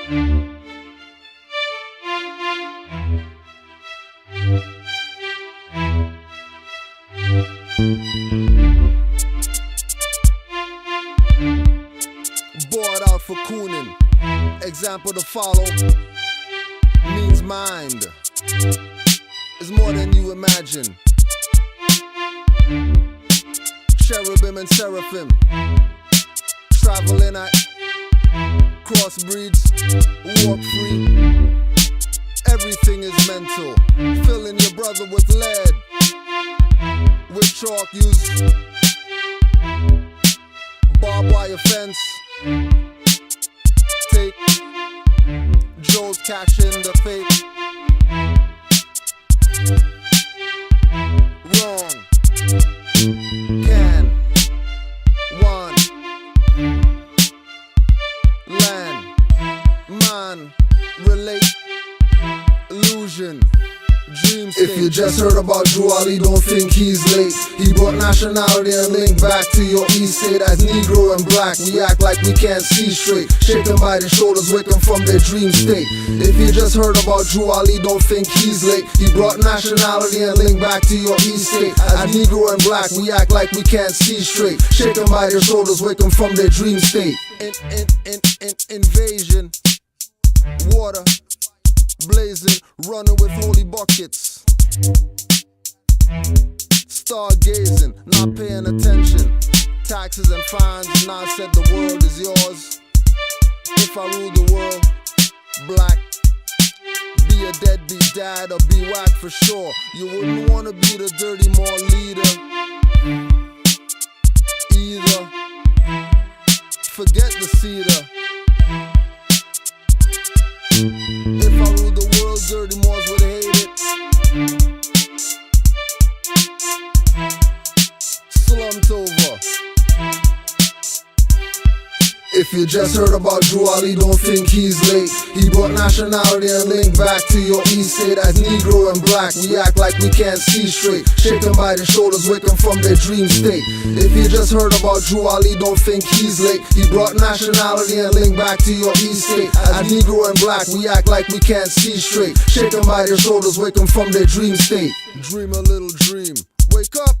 Bored out for cooning. Example to follow means mind is more than you imagine. Cherubim and seraphim traveling at crossbreeds, walk free. Everything is mental. Filling your brother with lead, with chalk, use barbed wire fence. Take Joe's catching the fake. Wrong. Can. One. Land. Man. Relate. Illusion. Dream state. If you just heard about Drew Ali, don't think he's late. He brought nationality and link back to your east state. As Negro and black, we act like we can't see straight. Shake them by the shoulders, wake them from their dream state. If you just heard about Drew Ali, don't think he's late. He brought nationality and link back to your east state. As Negro and black, we act like we can't see straight. Shake them by their shoulders, wake them from their dream state. Invasion. Water. Blazing, running with holy buckets. Stargazing, not paying attention. Taxes and fines, and I said the world is yours. If I rule the world, black, be a deadbeat dad or be whack for sure. You wouldn't wanna be the dirty more leader either. Forget the cedar. If I rule the world, dirty Moors would hate it. Slumped over. If you just heard about Drew Ali, don't think he's late. He brought nationality and link back to your east state. As Negro and black, we act like we can't see straight. Shake them by the shoulders, wake them from their dream state. If you just heard about Drew Ali, don't think he's late. He brought nationality and link back to your east state. As Negro and black, we act like we can't see straight. Shake them by their shoulders, wake them from their dream state. Dream a little dream, wake up.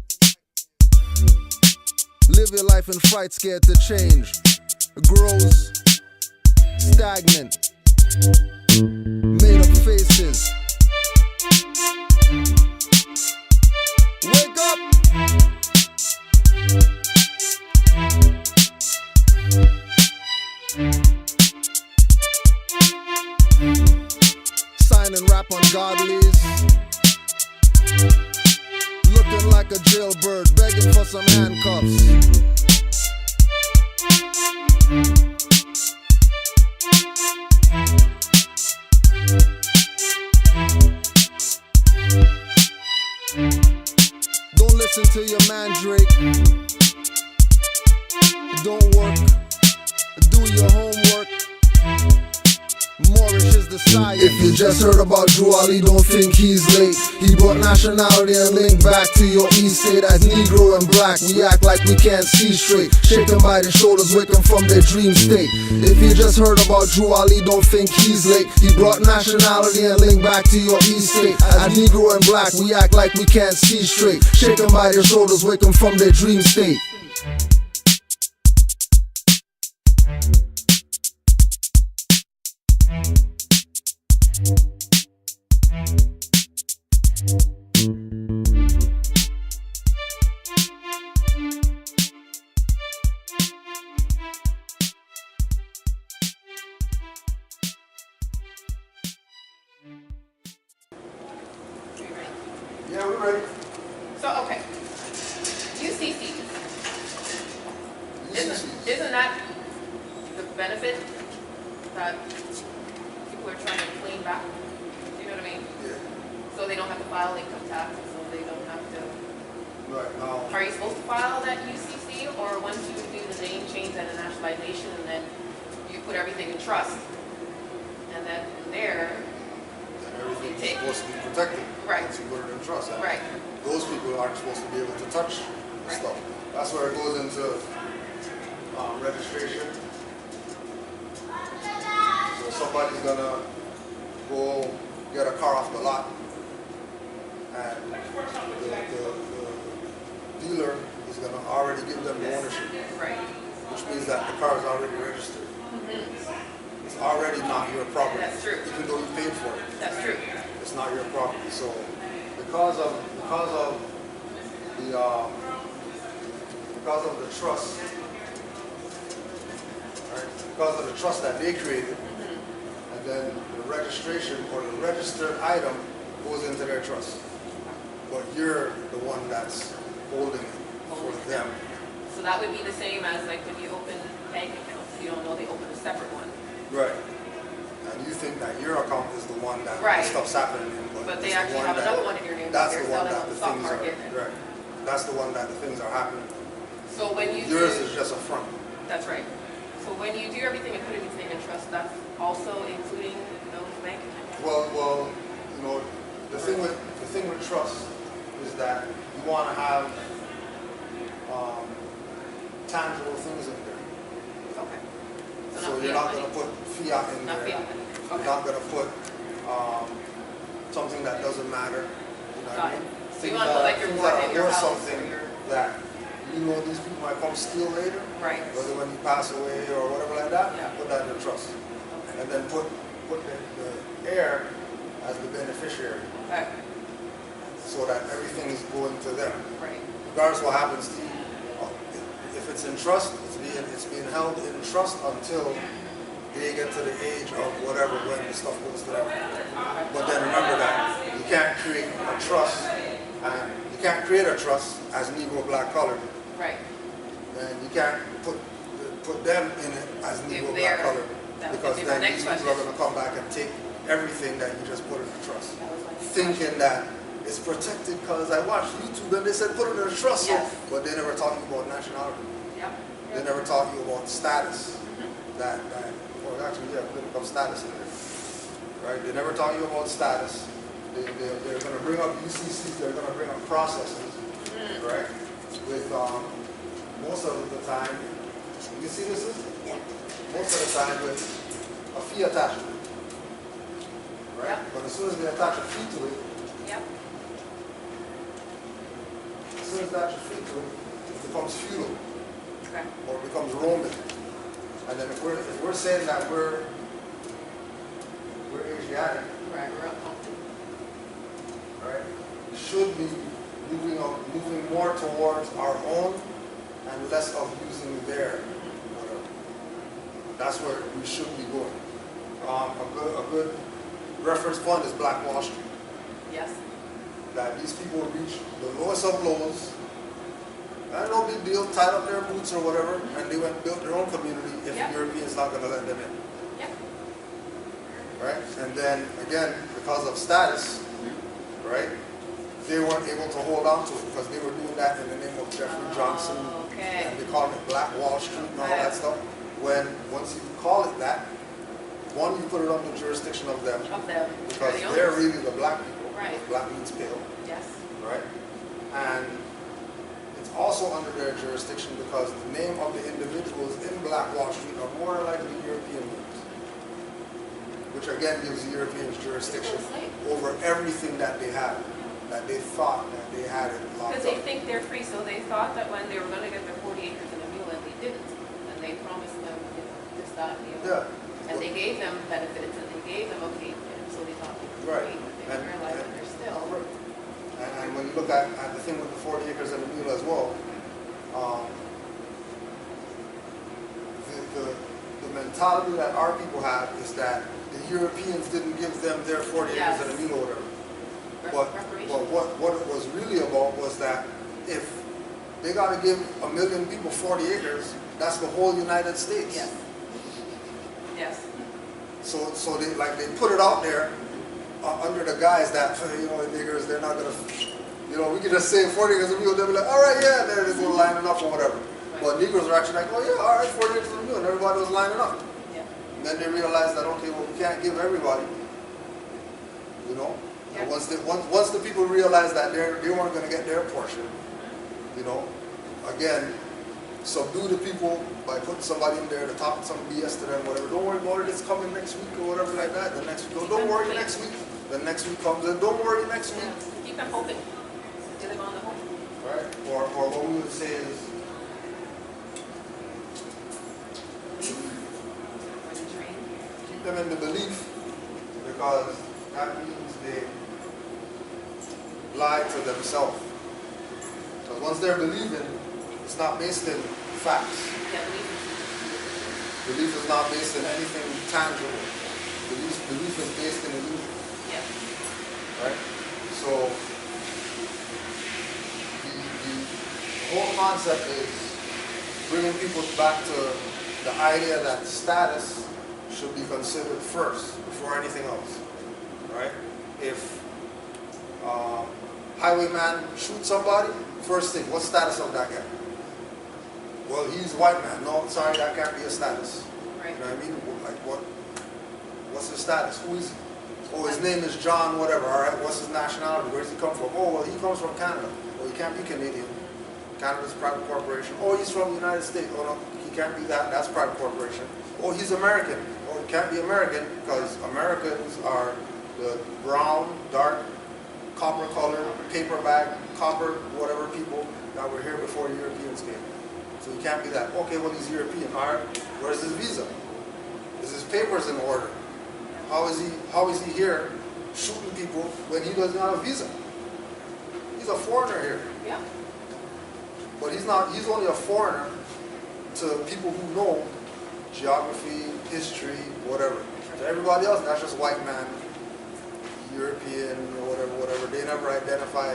Live your life in fright, scared to change. Grows stagnant, made up faces. Wake up! Signing rap on godlies, looking like a jailbird, begging for some handcuffs. Don't listen to your mandrake. Don't work. Do your homework. Moorish is the science. If you just heard about Drew Ali, don't think he's late. He brought nationality and link back to your east state. As Negro and black, we act like we can't see straight. Shake them by the shoulders, wake them from their dream state. If you just heard about Drew Ali, don't think he's late. He brought nationality and link back to your east state. As Negro and black, we act like we can't see straight. Shake them by their shoulders, wake them from their dream state. Yeah, we're ready. So, okay. UCC. Isn't that the benefit that people are trying to claim back? Do you know what I mean? Yeah. So they don't have to file income taxes, so they don't have to... Right, now... Are you supposed to file that UCC, or once you do the name change and the nationalization, and then you put everything in trust, and then from there... Everything's supposed to be protected. Right. Once you put it in trust. And right. Those people aren't supposed to be able to touch the stuff. That's where it goes into registration. So somebody's gonna go get a car off the lot, and the dealer is gonna already give them the ownership, Right. which means that the car is already registered. It's already not your property. That's true. Even though you paid for it, That's true. it's not your property. So because of the trust, right? Because of the trust that they created, and then the registration or the registered item goes into their trust. But you're the one that's holding it for them. So that would be the same as like when you open bank accounts. You don't know they open a separate one. Right. And you think that your account is the one that Right. stuff's happening in, But they it's the actually one have that- another one in your name. That's They're the one selling that on the the stock things market. are. Right. That's the one that the things are happening. So when you Yours do, is just a front. that's right. So when you do everything and put everything in trust, that's also including those bank accounts. Well, you know, the thing with trust is that you want to have tangible things in there. Okay. So not you're fiat not going money. to put fiat in Not there. fiat money. You're Okay. not going to put something that doesn't matter. You know what I Got mean? it. So Things you want to put like your things mortgage that in your are worth house or something your, that you know these people might come steal later, right. whether when you pass away or whatever like that. Yeah. Put that in your trust, Okay. and then put the heir as the beneficiary, Okay. so that everything is going to them. Right. Regardless what happens to you, if it's in trust, it's being held in trust until they get to the age of whatever when the stuff goes to them. But then remember that you can't create a trust, and you can't create a trust as Negro, black, colored, Right. and you can't put them in it as Negro, black, colored, that would because be my then next these people are question. going to come back and take everything that you just put in the trust, That was my next thinking that it's protected because I watched YouTube and they said put it in a trust, Yes. but they never taught you about nationality. Yep. They never taught you about status. Well, actually, yeah, political status in there, right? They never taught you about status. They're going to bring up UCCs. They're going to bring up processes, right? With most of the time, you see this is? Yeah. Most of the time with a fee attachment, right? Yeah. But as soon as they attach a fee to it, Yep. as soon as they attach a fee to it, it becomes feudal Okay. or it becomes Roman. And then if we're saying that we're Asiatic, Right. We're up pumped. right, we should be moving more towards our own and less of using their whatever. That's where we should be going. A good reference point is Black Wall Street. Yes. That these people reach the lowest of lows, and no big deal, tied up their boots or whatever, and they went and built their own community if Yeah. the Europeans not going to let them in. Yep. Right? And then again, because of status, right, they weren't able to hold on to it because they were doing that in the name of Jeffrey Johnson, Okay. and they called it Black Wall Street and all Right. that stuff. When once you call it that, one, you put it under the jurisdiction of them Of them. because the they're owners. really the black people. Right. Black means pale, Yes. right? And it's also under their jurisdiction because the name of the individuals in Black Wall Street are more likely European names, which again gives the Europeans jurisdiction over everything that they have, that they thought that they had it locked Because they up. think they're free, so they thought that when they were going to get their 40 acres and a mule, and they didn't. And they promised them, this, that, and the other. Yeah. And they gave them benefits, and they gave them okay, and so they thought they were Right. free, but they didn't realize that they're still. And when you look at the thing with the 40 acres and a mule as well, the mentality that our people have is that the Europeans didn't give them their 40 Yes. acres and a mule or whatever. Reparation. But what it was really about was that if they got to give 1 million people 40 acres, that's the whole United States. Yes. Yes. So they put it out there under the guise that, niggers, they're not going to, we can just say 40 acres a mule, they'll be like, all right, yeah, they're just lining up or whatever. But Negroes are actually like, oh yeah, all right, 40 acres a mule, and everybody was lining up. Yeah. And then they realized that, okay, well, we can't give everybody, Yeah. And once the people realized that they weren't going to get their portion, again, subdue the people by putting somebody in there to talk some BS to them, whatever. Don't worry about it, it's coming next week or whatever like that. The next week, don't worry next week. The next week comes and don't worry next week. Yeah. Keep them hoping. Get them on the hope. Right? Or what we would say is keep them in the belief, because that means they lie to themselves. Because once they're believing, it's not based in facts. Yeah, Belief is not based in anything tangible. Belief is based in illusion. yeah. Right? So the whole concept is bringing people back to the idea that status should be considered first before anything else. Right? If highwayman shoots somebody, first thing, what status of that guy? Well, he's a white man. No, sorry, that can't be a status. Right. You know what I mean? Like what's his status? Who is he? Oh, his name is John whatever. All right, what's his nationality? Where does he come from? Oh, well, he comes from Canada. Well, he can't be Canadian. Canada's a private corporation. Oh, he's from the United States. Oh, no, he can't be that. That's a private corporation. Oh, he's American. Oh, he can't be American because Americans are the brown, dark, copper-colored, paper bag, copper, whatever people that were here before the Europeans came. So he can't be that. Okay, well, he's European. All right, where's his visa? Is his papers in order? How is he here shooting people when he doesn't have a visa? He's a foreigner here. Yeah. But he's only a foreigner to people who know geography, history, whatever. To everybody else, that's just white man, European, or whatever. They never identify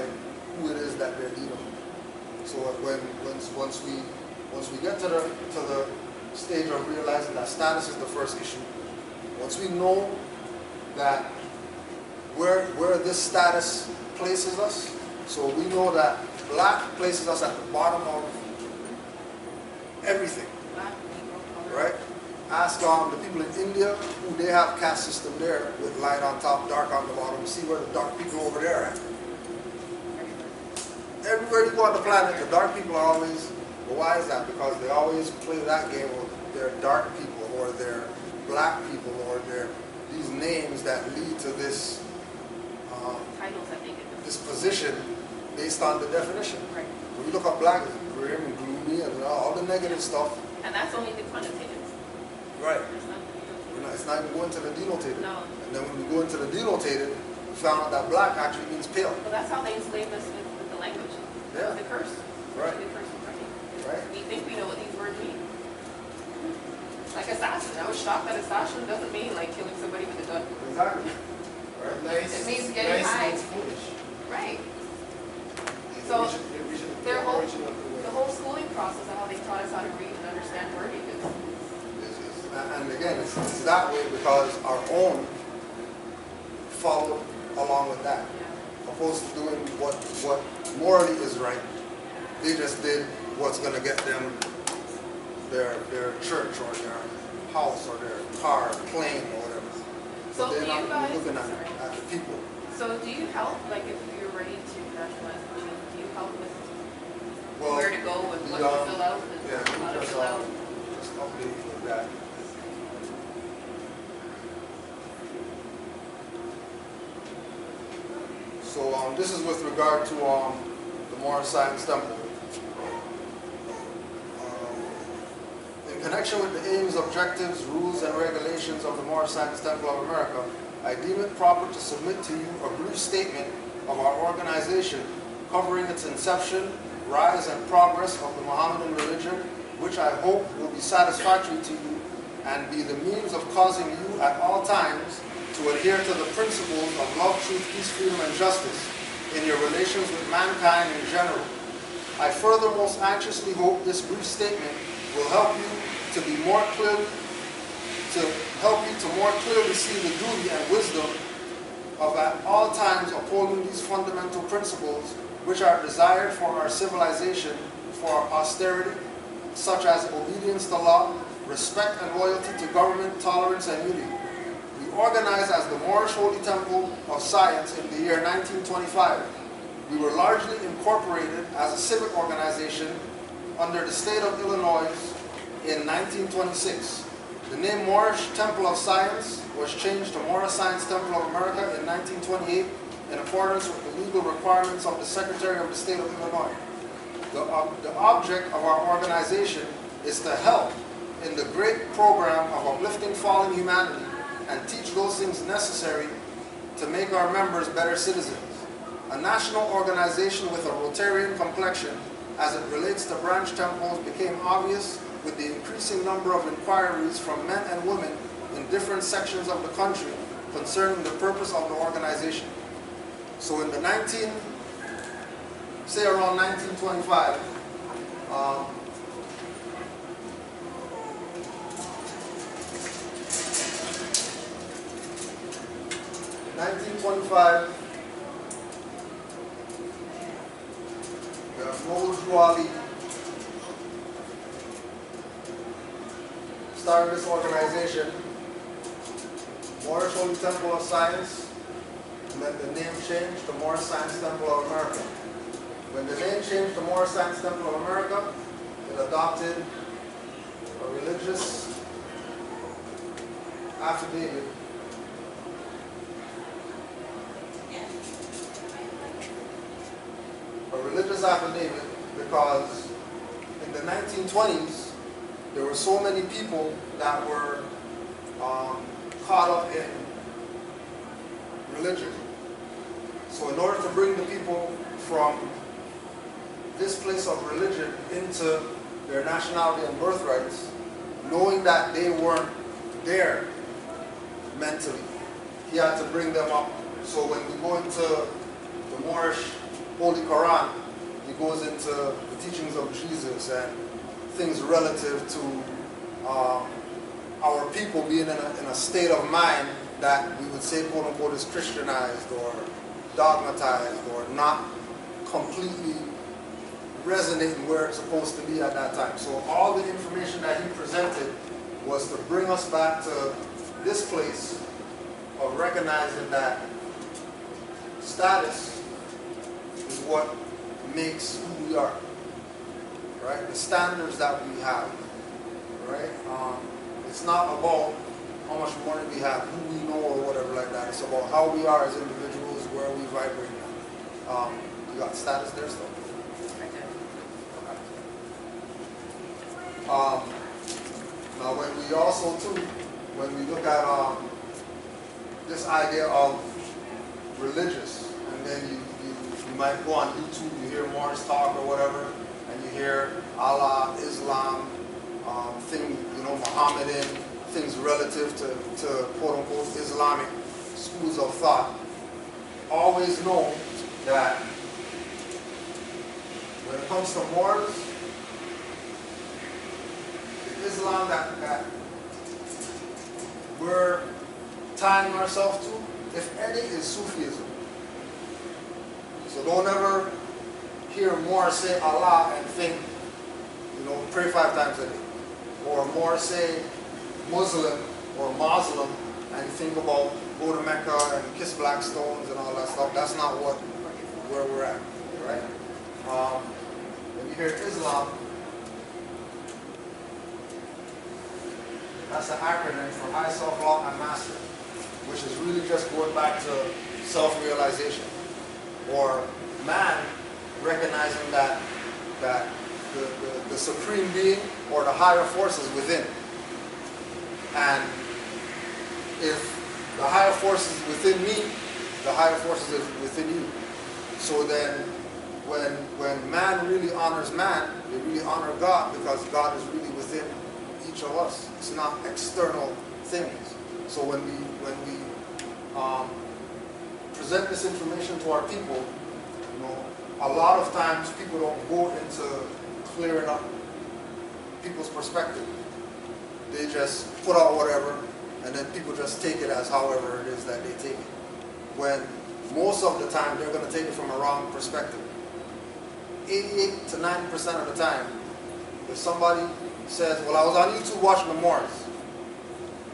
who it is that they're dealing with. So once we get to the stage of realizing that status is the first issue, once we know that where this status places us, so we know that black places us at the bottom of everything, Black people, color. right? Ask the people in India, who they have caste system there with light on top, dark on the bottom. See where the dark people over there are at. Everywhere you go on the planet, the dark people are always. But why is that? Because they always play that game of they're dark people or they're black people or they're these names that lead to this Titles, I think. this position based on the definition. Right. When you look up black, it's grim and gloomy and all the negative stuff. And that's only the quantitative. Right. It's not the It's not even going to the denotated. No. And then when we go into the denotated, we found out that black actually means pale. Well, that's how they enslaved us with the language. Yeah. The curse. Right. The curse of writing. Right. We think we know what these words mean. Like assassin. I was shocked that assassin doesn't mean like killing somebody with a gun. Exactly. Right. Nice. It means getting high. Means foolish. Right. The So, the origin of the word. The whole schooling process of how they taught us how to read and understand wording is And again, it's that way because our own followed along with that. Opposed to doing what morally is right, they just did what's going to get them their church or their house or their car, plane or whatever. So But they're do not you guys, really looking sorry. at the people. So do you help, like if you're ready to nationalize the gene, do you help with Well, where to go and what to fill out and yeah, how to just, fill out? just update you with that. So this is with regard to the Moorish Science Temple. In connection with the aims, objectives, rules, and regulations of the Moorish Science Temple of America, I deem it proper to submit to you a brief statement of our organization covering its inception, rise, and progress of the Mohammedan religion, which I hope will be satisfactory to you and be the means of causing you at all times to adhere to the principles of love, truth, peace, freedom, and justice in your relations with mankind in general. I further most anxiously hope this brief statement will help you to more clearly see the duty and wisdom of at all times upholding these fundamental principles which are desired for our civilization, for our posterity, such as obedience to law, respect and loyalty to government, tolerance and unity. We organized as the Moorish Holy Temple of Science in the year 1925. We were largely incorporated as a civic organization under the state of Illinois in 1926. The name Moorish Temple of Science was changed to Moorish Science Temple of America in 1928 in accordance with the legal requirements of the Secretary of the State of Illinois. The object of our organization is to help in the great program of uplifting fallen humanity and teach those things necessary to make our members better citizens. A national organization with a Rotarian complexion as it relates to branch temples became obvious with the increasing number of inquiries from men and women in different sections of the country concerning the purpose of the organization. So in the around 1925, 1925, the Moorish started this organization, Moorish Holy Temple of Science, and then the name changed to Moorish Science Temple of America. When the name changed to Moorish Science Temple of America, it adopted a religious affidavit because in the 1920s there were so many people that were caught up in religion. So in order to bring the people from this place of religion into their nationality and birthrights, knowing that they weren't there mentally, he had to bring them up. So when we go into the Moorish Holy Quran, he goes into the teachings of Jesus and things relative to our people being in a state of mind that we would say, quote unquote, is Christianized or dogmatized or not completely resonating where it's supposed to be at that time. So all the information that he presented was to bring us back to this place of recognizing that status is what makes who we are, right? The standards that we have, right? It's not about how much money we have, who we know or whatever like that. It's about how we are as individuals, where we vibrate. You got status there still? Now when we also too, when we look at this idea of religious, and then you might go on YouTube, you hear Moorish talk or whatever, and you hear Allah, Islam, Muhammadan, things relative to quote unquote Islamic schools of thought. Always know that when it comes to Moors, the Islam that we're tying ourselves to, if any, is Sufism. So don't ever hear more say Allah and think, pray 5 times a day. Or more say Muslim or Muslim and think about go to Mecca and kiss black stones and all that stuff. That's not where we're at, right? When you hear Islam, that's an acronym for High Self-Law and Master, which is really just going back to self-realization. Or man recognizing that the supreme being or the higher forces within. And if the higher force is within me, the higher forces is within you. So then when man really honors man, they really honor God, because God is really within each of us. It's not external things. So when we present this information to our people, a lot of times people don't go into clearing up people's perspective. They just put out whatever, and then people just take it as however it is that they take it. When most of the time they're going to take it from a wrong perspective. 88 to 90% of the time, if somebody says, well, I was on YouTube watching the Moors,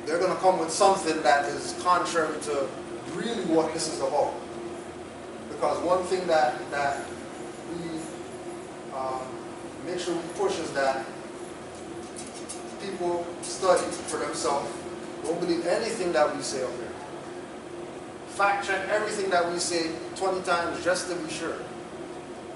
they're going to come with something that is contrary to really what this is about. Because one thing that we make sure we push is that people study for themselves. Don't believe anything that we say up here. Fact check everything that we say 20 times just to be sure.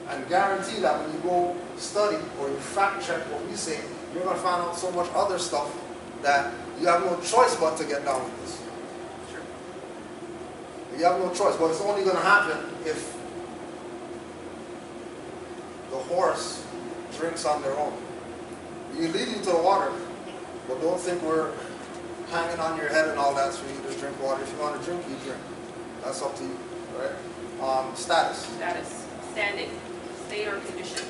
And guarantee that when you go study or you fact check what we say, you're going to find out so much other stuff that you have no choice but to get down with this. You have no choice, but it's only going to happen if the horse drinks on their own. You lead you to the water, but don't think we're hanging on your head and all that so you just drink water. If you want to drink, you drink. That's up to you, right? Status. Status, standing, state or condition.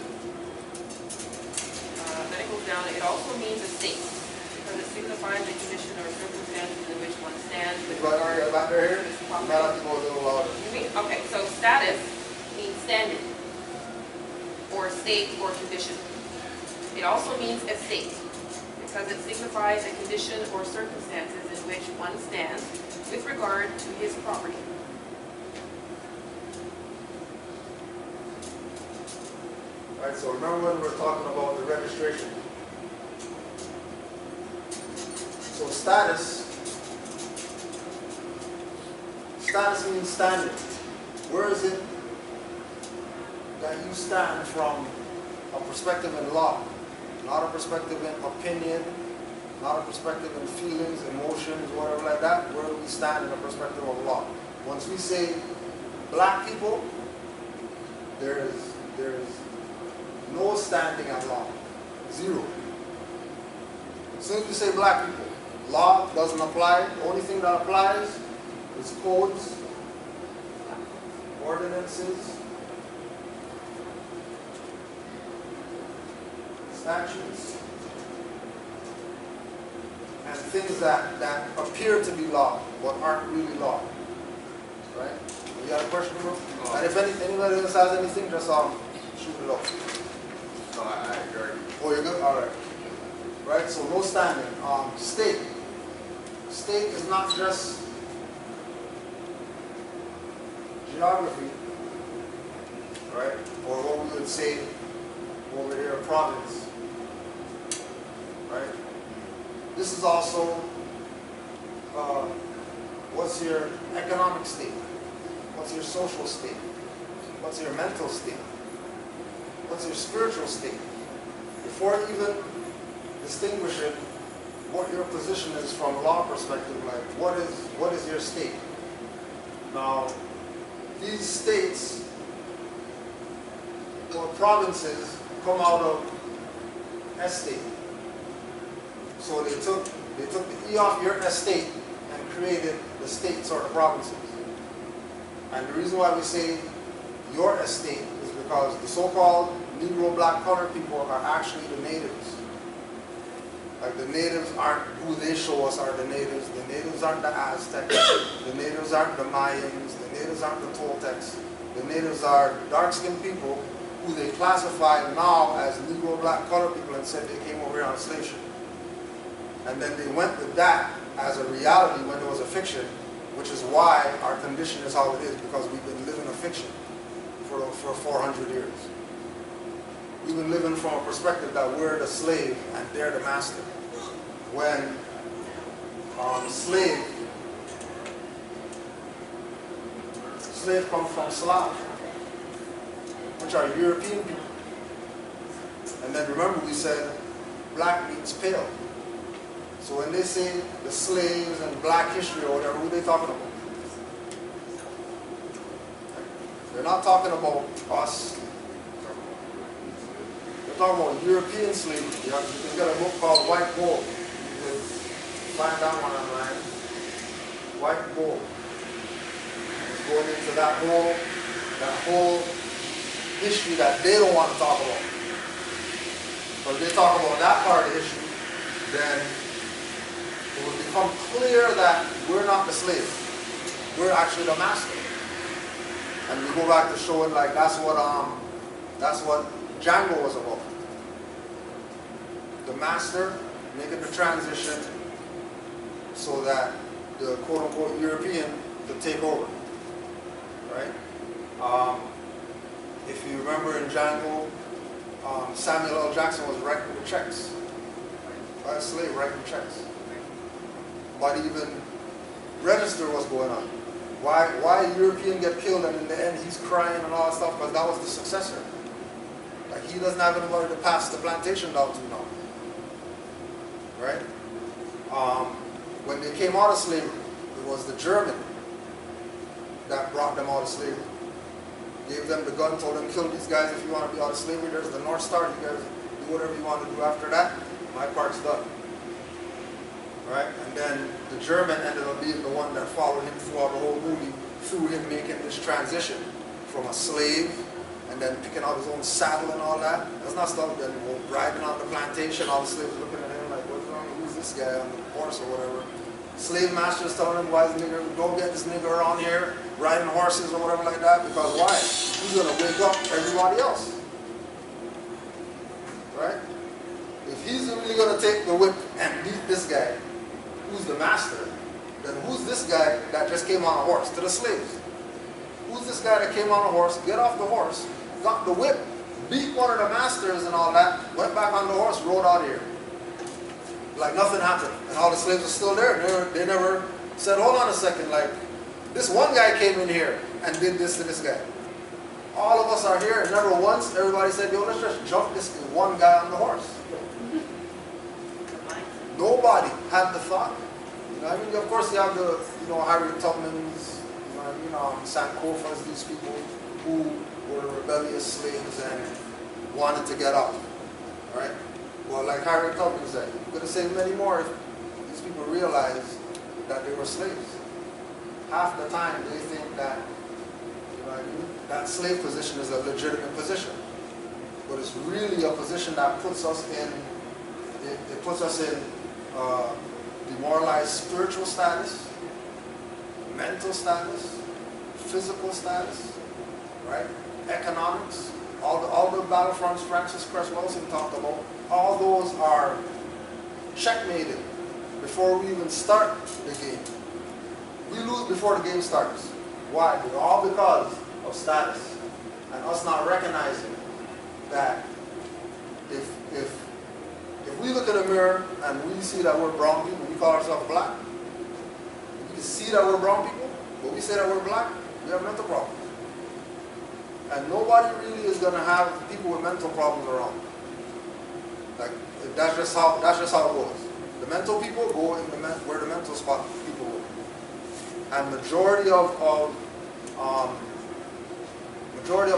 Then it goes down, it also means a state, because it signifies a condition or circumstances in which one stands with regard to Back there here? this You property. might have to go a little louder. You mean, okay, so status means standing, or state or condition. It also means a state, because it signifies a condition or circumstances in which one stands with regard to his property. Alright, so remember when we were talking about the registration. So status means standing. Where is it that you stand from a perspective in law? Not a perspective in opinion, not a perspective in feelings, emotions, whatever like that. Where do we stand in a perspective of law? Once we say black people, there is no standing at law. Zero. As soon as we say black people, law doesn't apply. The only thing that applies is codes, ordinances, statutes, and things that appear to be law but aren't really law. Right? You got a question, bro? And if anybody else has anything, just shoot it up. No, I agree. Oh, you're good? All right. Right, so no standing. State. State is not just geography, right? Or what we would say over here, province, right? This is also what's your economic state? What's your social state? What's your mental state? What's your spiritual state? Before even distinguishing what your position is from a law perspective, like what is your state? Now, these states or provinces come out of estate. So they took the E off your estate and created the states or the provinces. And the reason why we say your estate is because the so-called Negro, black, colored people are actually the natives. Like the natives aren't who they show us are the natives. The natives aren't the Aztecs. The natives aren't the Mayans. The natives aren't the Toltecs. The natives are dark-skinned people who they classify now as Negro, black, colored people and said they came over here on slave ship. And then they went with that as a reality when it was a fiction, which is why our condition is how it is, because we've been living a fiction for 400 years. We've been living from a perspective that we're the slave and they're the master. When slave comes from Slav, which are European people. And then remember we said black means pale. So when they say the slaves and black history or whatever, who are they talking about? They're not talking about us. They're talking about European slavery. You can get a book called White Gold. You can find that one online. White Gold. It's going into that whole history that they don't want to talk about. But if they talk about that part of the history, then it will become clear that we're not the slave. We're actually the master. And we go back to showing like that's what Django was about. The master making the transition so that the quote-unquote European could take over. Right? If you remember in Django, Samuel L. Jackson was writing the checks. By a slave writing checks. But even register what's going on. Why a European get killed and in the end he's crying and all that stuff, because that was the successor. Like he doesn't have anybody to pass the plantation down to now. Right? When they came out of slavery, it was the German that brought them out of slavery. Gave them the gun, told them kill these guys if you want to be out of slavery. There's the North Star. You guys do whatever you want to do after that. My part's done. Right? And then the German ended up being the one that followed him throughout the whole movie, through him making this transition from a slave and then picking out his own saddle and all that. That's not stuff that riding on the plantation, all the slaves looking at him like, what's wrong? Who's this guy on the horse or whatever? Slave masters telling him, why is this nigger, don't get this nigger around here riding horses or whatever like that, because why? He's going to wake up everybody else. Right? If he's really going to take the whip and beat this guy, who's the master, then who's this guy that just came on a horse? To the slaves. Who's this guy that came on a horse, get off the horse, got the whip, beat one of the masters and all that, went back on the horse, rode out here. Like nothing happened. And all the slaves are still there. They never said, hold on a second, like, this one guy came in here and did this to this guy. All of us are here, and never once everybody said, yo, let's just jump this one guy on the horse. Nobody had the thought. You know, I mean, of course, you have the, Harriet Tubmans, Sankofas, these people who were rebellious slaves and wanted to get out. Right? Well, like Harriet Tubman said, you could have saved many more if these people realized that they were slaves. Half the time they think that, that slave position is a legitimate position. But it's really a position that puts us in, it puts us in demoralized spiritual status, mental status, physical status, right? Economics, all the battlefronts Francis Cress Wilson talked about, all those are checkmated before we even start the game. We lose before the game starts. Why? All because of status and us not recognizing that if we look in a mirror and we see that we're brown people, we call ourselves black. We can see that we're brown people, but we say that we're black, we have mental problems. And nobody really is going to have people with mental problems around. Like, that's just how it goes. The mental people go in where the mental spot people go. And majority of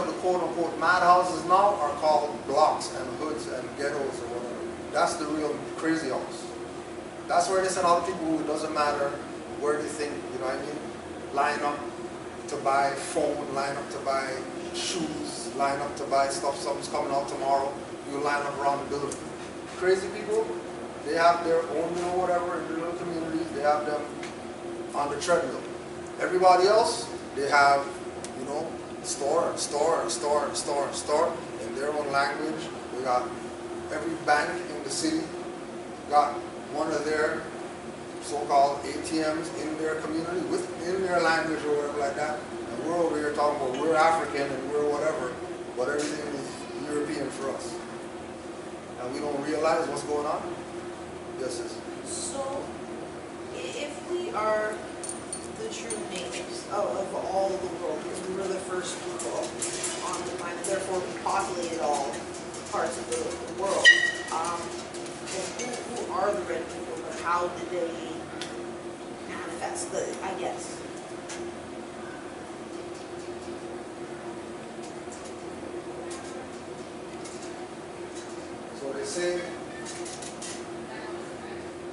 the quote-unquote madhouses now are called blocks and hoods and ghettos or whatever. That's the real crazy house. That's where they send all the people who it doesn't matter where they think, line up to buy phone, line up to buy shoes, line up to buy stuff, something's coming out tomorrow, you line up around the building. Crazy people, they have their own whatever in their little communities, they have them on the treadmill. Everybody else, they have, store in their own language. We got every bank in the city got one of their so-called ATMs in their community, within their language or whatever like that. And we're over here talking about we're African and we're whatever, but everything is European for us. And we don't realize what's going on. Yes, sis. So, if we are the true natives of all the world, because we were the first people on the planet, therefore we populated all parts of the world, and who are the red people, and how did they manifest, I guess? So they say,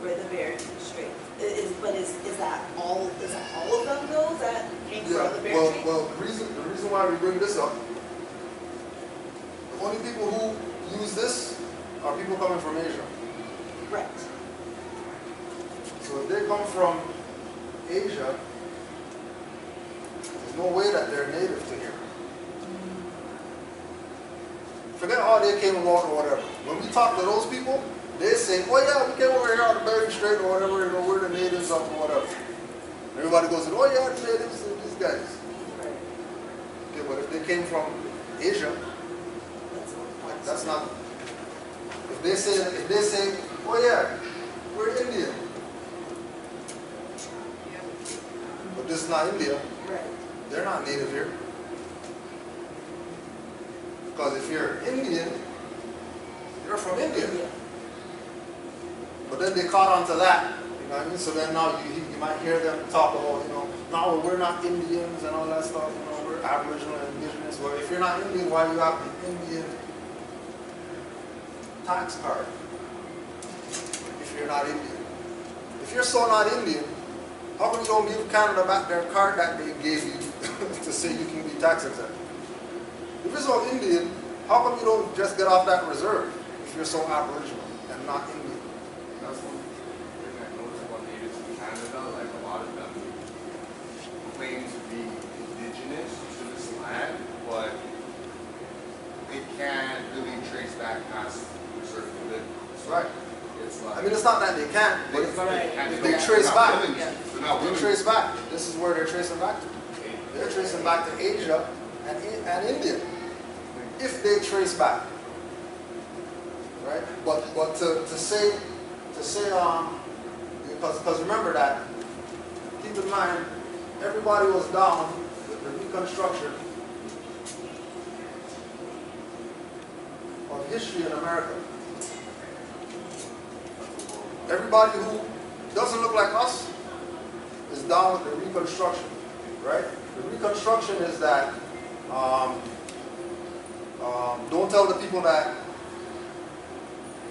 We're the Bering Strait. Is that all of them though that came from the Bering Strait? well, the reason why we bring this up, the only people who use this are people coming from Asia. Right. So if they come from Asia, there's no way that they're native to here. Forget how they came about or whatever. When we talk to those people, they say, oh yeah, we came over here on the Bering Strait or whatever, we're the natives of or whatever. Everybody goes, oh yeah, the natives are these guys. Okay, but if they came from Asia, That's not. If they say, oh yeah, we're Indian, but this is not India. Right. They're not native here. Because if you're Indian, you're from India. But then they caught on to that. You know what I mean? So then now you might hear them talk about, no, we're not Indians and all that stuff. We're Aboriginal and Indigenous. Well, if you're not Indian, why do you have the Indian tax card? If you're not Indian. If you're so not Indian, how come you don't give Canada back their card that they gave you to say you can be tax exempt? If you're so Indian, how come you don't just get off that reserve if you're so Aboriginal and not Indian? That's one thing I noticed about natives in Canada, like a lot of them claim to be indigenous to this land, but they can't really trace back past a certain limit. That's right. It's like, I mean, it's not that they can't, but it's not that they can't, they trace back. They're not They willing. trace back. This is where they're tracing back to. They're tracing back to Asia and India. If they trace back, right? But to say because remember that, keep in mind, everybody was down with the Reconstruction of history in America. Everybody who doesn't look like us is down with the Reconstruction, right? The Reconstruction is that don't tell the people that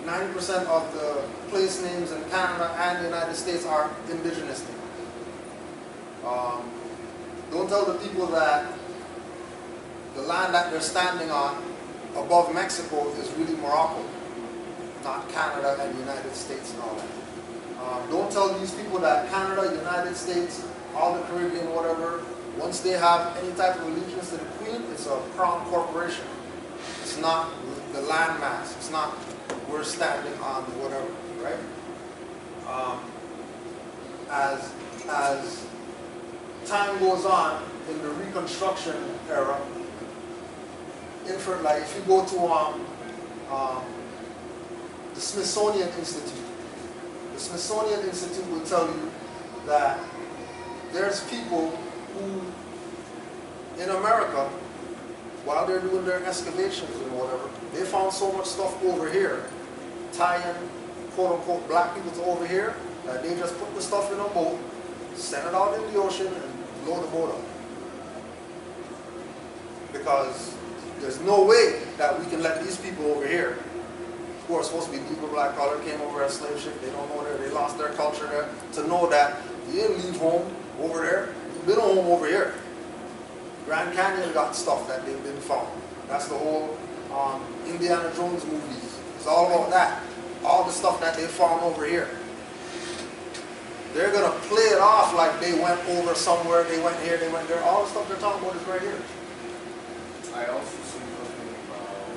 90% of the place names in Canada and the United States are indigenous names. Don't tell the people that the land that they're standing on above Mexico is really Morocco, not Canada and the United States and all that. Don't tell these people that Canada, United States, all the Caribbean, whatever, once they have any type of allegiance to the Queen, it's a crown corporation. It's not the land mass. It's not we're standing on whatever, right? As time goes on in the Reconstruction era, like if you go to the Smithsonian Institute, the Smithsonian Institute will tell you that there's people who, in America, while they're doing their excavations and whatever, they found so much stuff over here, tying quote-unquote black people to over here, that they just put the stuff in a boat, send it out in the ocean, and blow the boat up. Because there's no way that we can let these people over here, who are supposed to be people black color, came over as slave ship, they don't know there, they lost their culture there, to know that you didn't leave home over there, you've been home over here. Grand Canyon got stuff that they've been found. That's the whole Indiana Jones movies. It's all about that. All the stuff that they found over here. They're going to play it off like they went over somewhere, they went here, they went there. All the stuff they're talking about is right here. I also see something about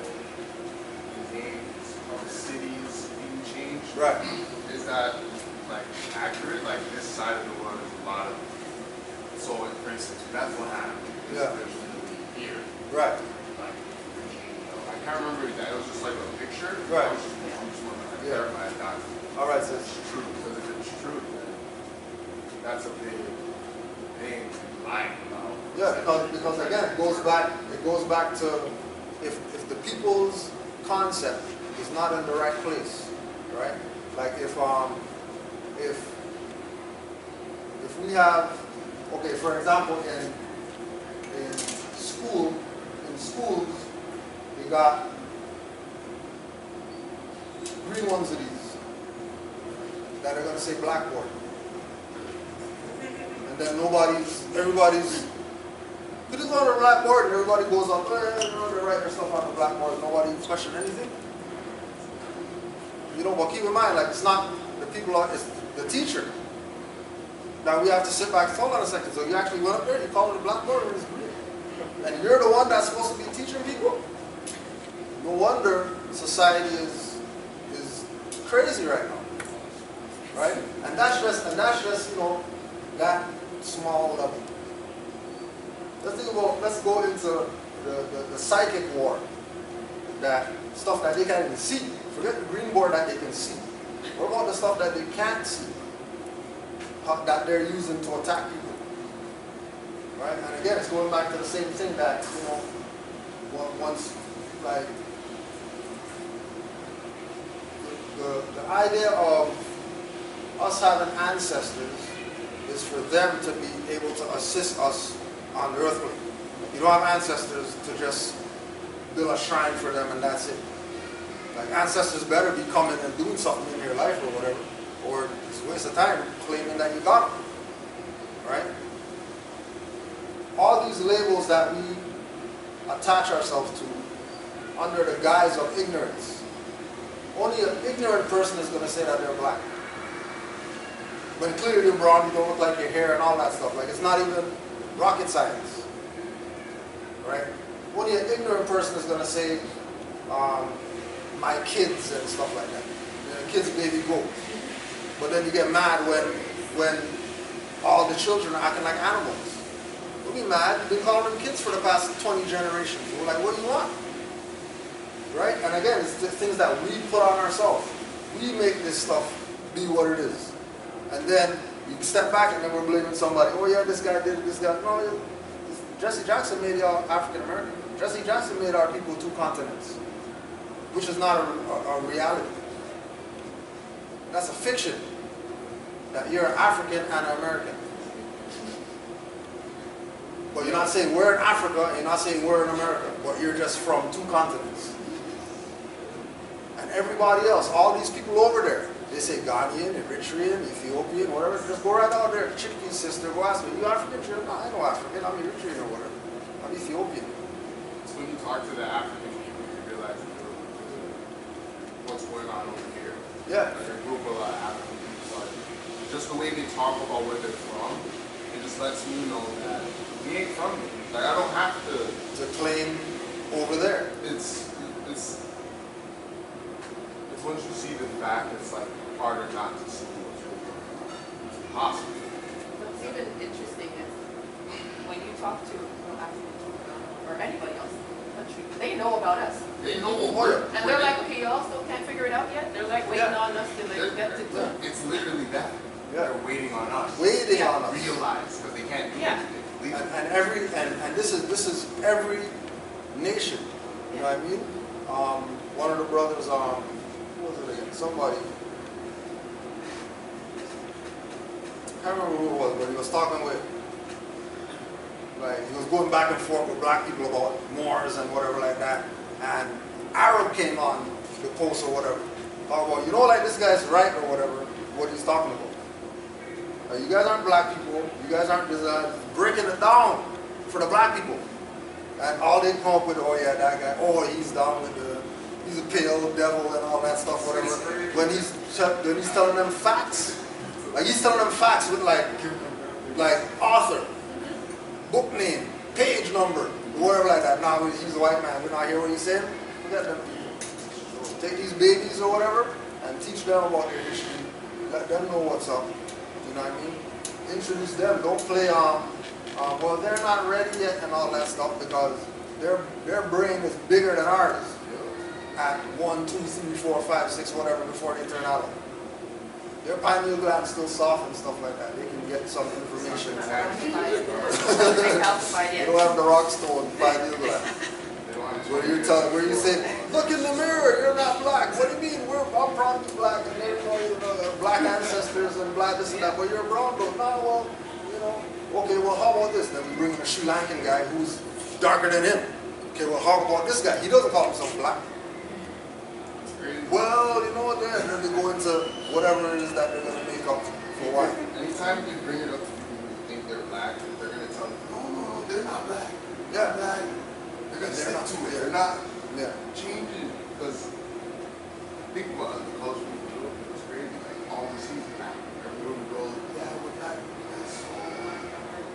the names of the cities being changed. Right. Is that like accurate? Like this side of the world is a lot of, so for instance, Bethlehem is Yeah. originally here. Right. Like, I can't remember that. It was just like a picture. Right. I was just wondering, like, Yeah. verify that. All right, It's sis. true, because if it's true, then that's a big thing to be lying about. Yeah, because again, it goes back to if the people's concept is not in the right place, right? Like if we have, okay, for example, in schools, we got green ones of these that are going to say blackboard. And then everybody's, you just go on the blackboard and everybody goes up, they write their stuff on the blackboard, nobody question anything. But keep in mind, like, it's not the people, it's the teacher. Now we have to sit back and hold on a second. So you actually went up there, you called it a blackboard, and it's green. And you're the one that's supposed to be teaching people? No wonder society is crazy right now. Right? And that's just, that small level. Let's go into the psychic war that stuff that they can't even see? Forget the green board that they can see. What about the stuff that they can't see? That they're using to attack people? Right? And again, it's going back to the same thing that, you know, once, like, the idea of us having ancestors is for them to be able to assist us on the earth. You don't have ancestors to just build a shrine for them and that's it. Like, ancestors better be coming and doing something in your life or whatever, or it's a waste of time claiming that you got them. Right? All these labels that we attach ourselves to under the guise of ignorance. Only an ignorant person is going to say that they're black. When clearly you're brown, you don't look like your hair and all that stuff. Like, it's not even rocket science. Right? Only an ignorant person is going to say, my kids and stuff like that. You know, kids baby goat. But then you get mad when all the children are acting like animals. Don't be mad. You've been calling them kids for the past 20 generations. We're like, what do you want? Right? And again, it's the things that we put on ourselves. We make this stuff be what it is. And then you step back and then we're blaming somebody. Oh yeah, this guy did it, this guy. No, Jesse Jackson made y'all African American. Jesse Jackson made our people 2 continents, which is not a reality. That's a fiction, that you're African and American. But you're not saying we're in Africa, and you're not saying we're in America, but you're just from 2 continents. And everybody else, all these people over there, they say Ghanaian, Eritrean, Ethiopian, whatever. Just go right out there, Chickadee's sister, go ask me, you African? No, I ain't no African, I'm Eritrean or whatever. I'm Ethiopian. It's when you talk to the African people, you realize what's going on over here. Yeah. Like a group of African people, like, just the way they talk about where they're from, it just lets me know that we ain't from here. Like, I don't have to claim over there. It's once you see the fact, it's like harder not to see what's really going on. It's impossible. What's even interesting is when you talk to African people or anybody else in the country, they know about us. They know And they're like, okay, y'all still can't figure it out yet? They're like waiting on us to like get to do it. It's literally that. Yeah. They're waiting on us. Waiting on us. Realize, because they can't do anything. And this is every nation. You know what I mean? One of the brothers, who was it again? Somebody. I can't remember who it was, but he was talking with, like, he was going back and forth with black people about Moors and whatever like that. And Arab came on the post or whatever. Talking about, you know, like this guy's right or whatever, what he's talking about. You guys aren't black people. You guys aren't breaking it down for the black people. And all they come up with, oh yeah, that guy, oh he's down with he's a pale devil and all that stuff, whatever. When he's telling them facts, like he's telling them facts with like author, book name, page number, whatever like that. Now he's a white man. We're not hearing what he's saying. Forget them people. So take these babies or whatever and teach them about their history. Let them know what's up. You know what I mean? Introduce them. Don't play well, they're not ready yet and all that stuff because their brain is bigger than ours at 1, 2, 3, 4, 5, 6, whatever before they turn adult. Their pineal gland is still soft and stuff like that. They can get some information. They calcified They yet. don't have the rock stone pineal gland. Where you say, look in the mirror, you're not black. What do you mean? I'm proud to be black, and there's black ancestors and black this and that, but you're brown though. No, well, you know. Okay, well, how about this? Then we bring in a Sri Lankan guy who's darker than him. Okay, well, how about this guy? He doesn't call himself black. Well, you know what? Then they go into whatever it is that they're going to make up for why. Anytime you bring it up to people who think they're black, they're going to tell you, no, they're not black. Yeah. Black. They're going to stick to it. They're not changing. Because think about the culture we grew up in. It's crazy. Like, all we see is black. Everyone goes, yeah, we're black.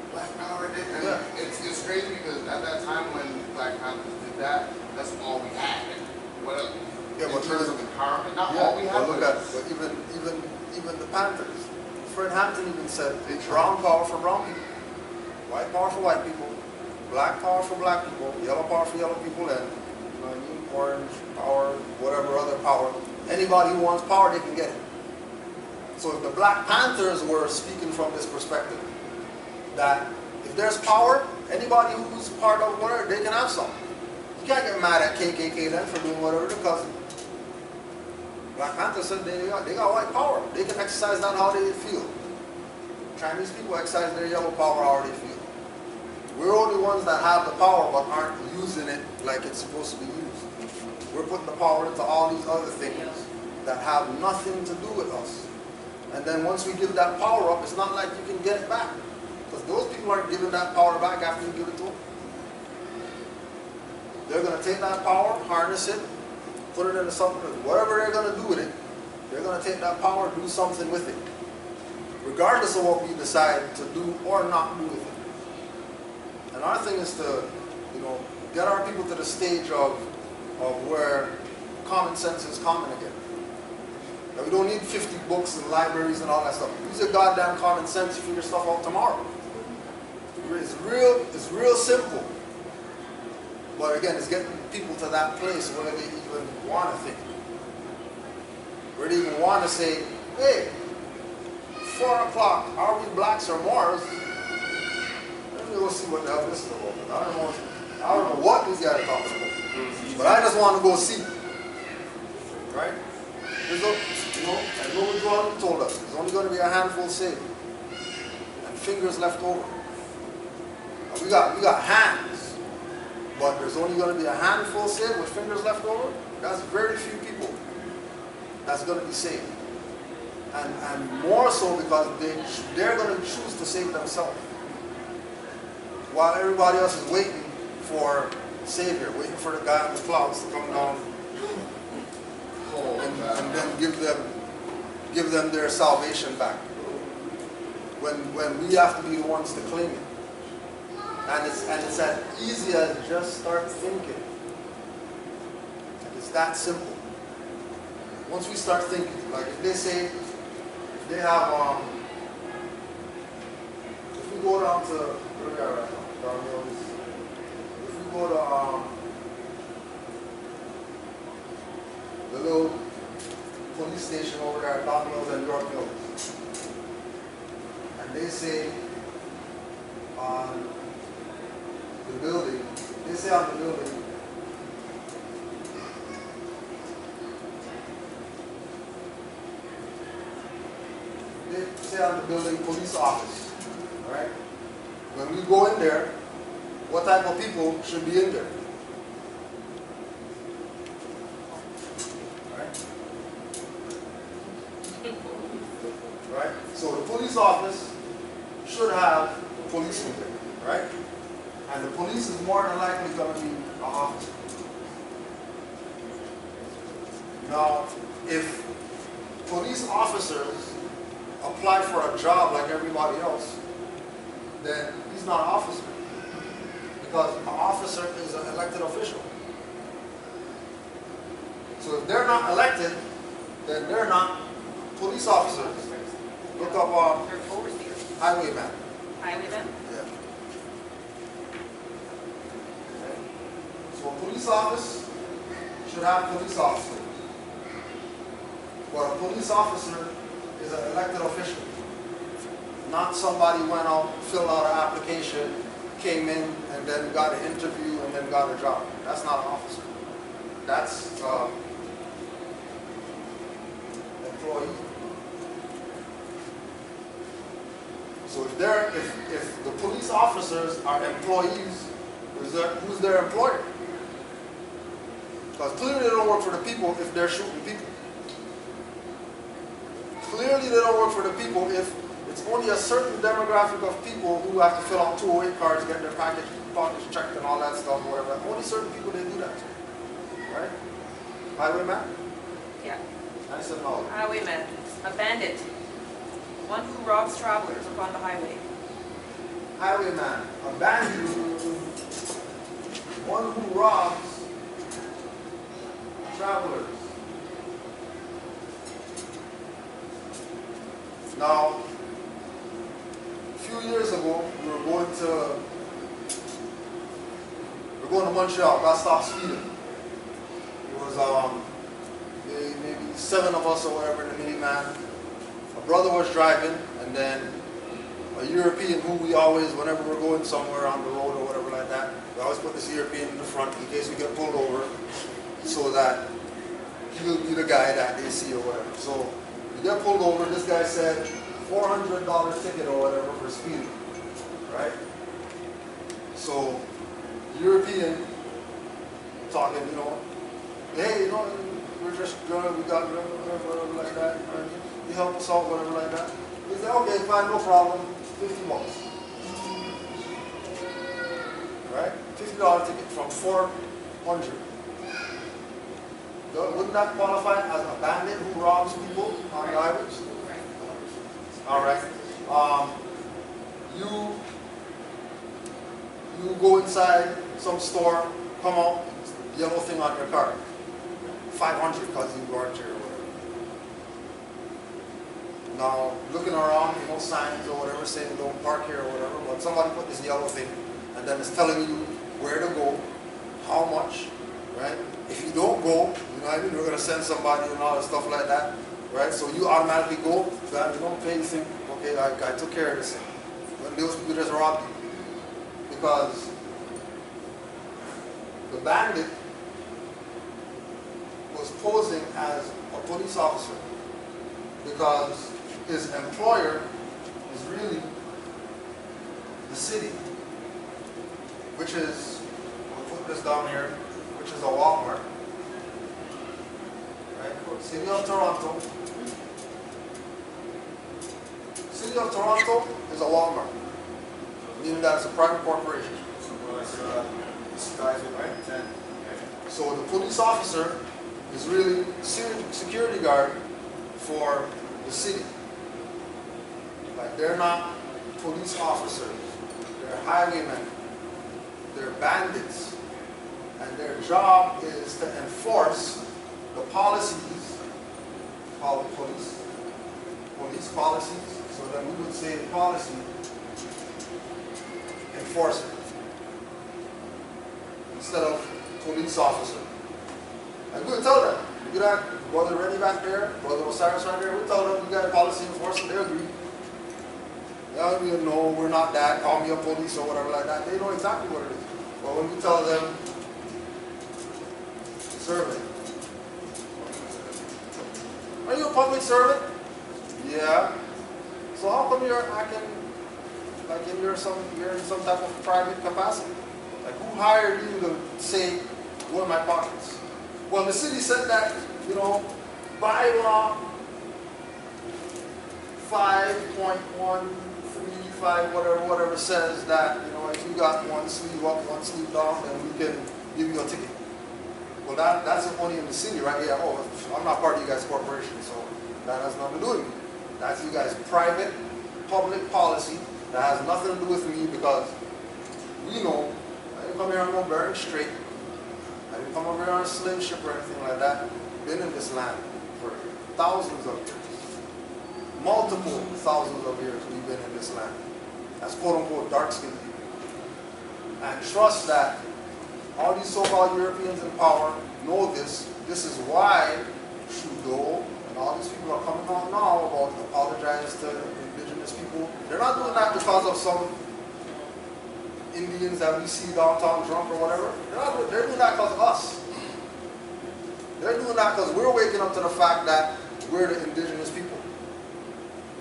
Black power did. And it's crazy because at that time when Black Panthers did that, that's all we had. Well, in terms of empowerment, not all we had. But look at even the Panthers. Fred Hampton even said it's brown power for brown people, white power for white people, black power for black people, yellow power for yellow people, and know what I mean? Orange power, whatever other power. Anybody who wants power, they can get it. So if the Black Panthers were speaking from this perspective, that if there's power, anybody who's part of whatever, they can have some. You can't get mad at KKK then for doing whatever, because Black Panthers said they got white power. They can exercise that how they feel. Chinese people exercise their yellow power how they feel. We're only ones that have the power but aren't using it like it's supposed to be used. We're putting the power into all these other things that have nothing to do with us. And then once we give that power up, it's not like you can get it back. Because those people aren't giving that power back after you give it to them. They're going to take that power, harness it, put it into something, whatever they're going to do with it, they're going to take that power and do something with it. Regardless of what we decide to do or not do with it. And our thing is to, get our people to the stage of where common sense is common again. Now, we don't need 50 books and libraries and all that stuff. Use your goddamn common sense to figure stuff out tomorrow. It's real simple. But again, it's getting people to that place where they even want to think. Where they even want to say, hey, 4 o'clock, are we blacks or Moors? Let me go see what the hell this is about. I don't know what these guys are talking about. But I just want to go see. Right? There's as Louis Jordan told us, there's only going to be a handful saved. And fingers left over. Now, we got hands, but there's only going to be a handful saved with fingers left over. That's very few people that's going to be saved. And more so because they're going to choose to save themselves. While everybody else is waiting for Savior, waiting for the guy in the clouds to come down and then give them their salvation back. When we have to be the ones to claim it. And it's as easy as just start thinking. It's that simple. Once we start thinking, like if they say, if they have, if we go down to, where we are right now, down here, if we go to the little police station over there at Don Mills and York Mills, and they say on the building, they say on the building, police office, right? When we go in there, what type of people should be in there? Right? So the police office should have police in there, right? And the police is more than likely going to be an officer. Now, if police officers apply for a job like everybody else, then he's not an officer. Because an officer is an elected official. So if they're not elected, then they're not police officers. Look up They're overseers. highwayman. Highwaymen? Yeah. So a police office should have police officers. But a police officer is an elected official. Not somebody went out, filled out an application, came in, and then got an interview, and then got a job. That's not an officer. That's employee. So if the police officers are employees, who's their employer? Because clearly they don't work for the people if they're shooting people. Clearly they don't work for the people if it's only a certain demographic of people who have to fill out 208 cards, get their package checked and all that stuff, or whatever. Only certain people they do that to. Right? Highwayman? Yeah. I said no. Highwayman. A bandit. One who robs travelers upon the highway. Highwayman. A bandit. One who robs travelers. Now, a few years ago, we were going to Montreal, got stopped speeding. was maybe 7 of us or whatever in the minivan. A brother was driving, and then a European who we always, whenever we're going somewhere on the road or whatever like that, we always put this European in the front in case we get pulled over, so that he'll be the guy that they see or whatever. So we get pulled over, this guy said $400 ticket or whatever for speeding, right? So European talking, you know, hey, you know, we're just going, we got whatever like that, right? You help us out, whatever like that. He said, okay, fine, no problem, $50. Right? $50 ticket from 400. Wouldn't that qualify as a bandit who robs people on the highways? All right. You go inside some store, come out, yellow thing on your car. 500 because you weren't here or whatever. Now, looking around, you know, signs or whatever saying don't park here or whatever, but somebody put this yellow thing and then it's telling you where to go, how much, right? If you don't go, you know what I mean, we're going to send somebody and all that stuff like that, right? So you automatically go, you don't pay, you think, okay, I took care of this thing. When those people just robbed you. Because the bandit was posing as a police officer because his employer is really the city, which is, I'll put this down here, which is a Walmart, right? City of Toronto. City of Toronto is a Walmart, meaning that it's a private corporation. So the police officer is really security guard for the city. Like, they're not police officers, they're highwaymen, they're bandits, and their job is to enforce the policies called police policies. So then we would say policy enforcer instead of police officer. And we would tell them, you got Brother Rennie back there, Brother Osiris right there, we tell them you got a policy enforcer, they agree. They don't even know we're not that, call me a police or whatever like that. They know exactly what it is. But when we tell them, servant. Are you a public servant? Yeah. So how come you're acting like you're in some type of private capacity? Like, who hired you to say, go in my pockets? Well, the city said that, you know, bylaw 5.135, whatever says that, you know, if you got one sleeve up, one sleeve down, then we can give you a ticket. Well, that's only in the city, right? Yeah, oh, I'm not part of you guys' corporation, so that has nothing to do with me. That's you guys' private, public policy that has nothing to do with me, because we know I didn't come here on no bearing straight. I didn't come over here on a slave ship or anything like that. Been in this land for thousands of years. Multiple thousands of years we've been in this land as quote-unquote dark-skinned people. And trust that all these so-called Europeans in power know this. This is why Trudeau and all these people are coming out now about apologize to indigenous people. They're not doing that because of some Indians that we see downtown drunk or whatever. They're doing that because of us. They're doing that because we're waking up to the fact that we're the indigenous people.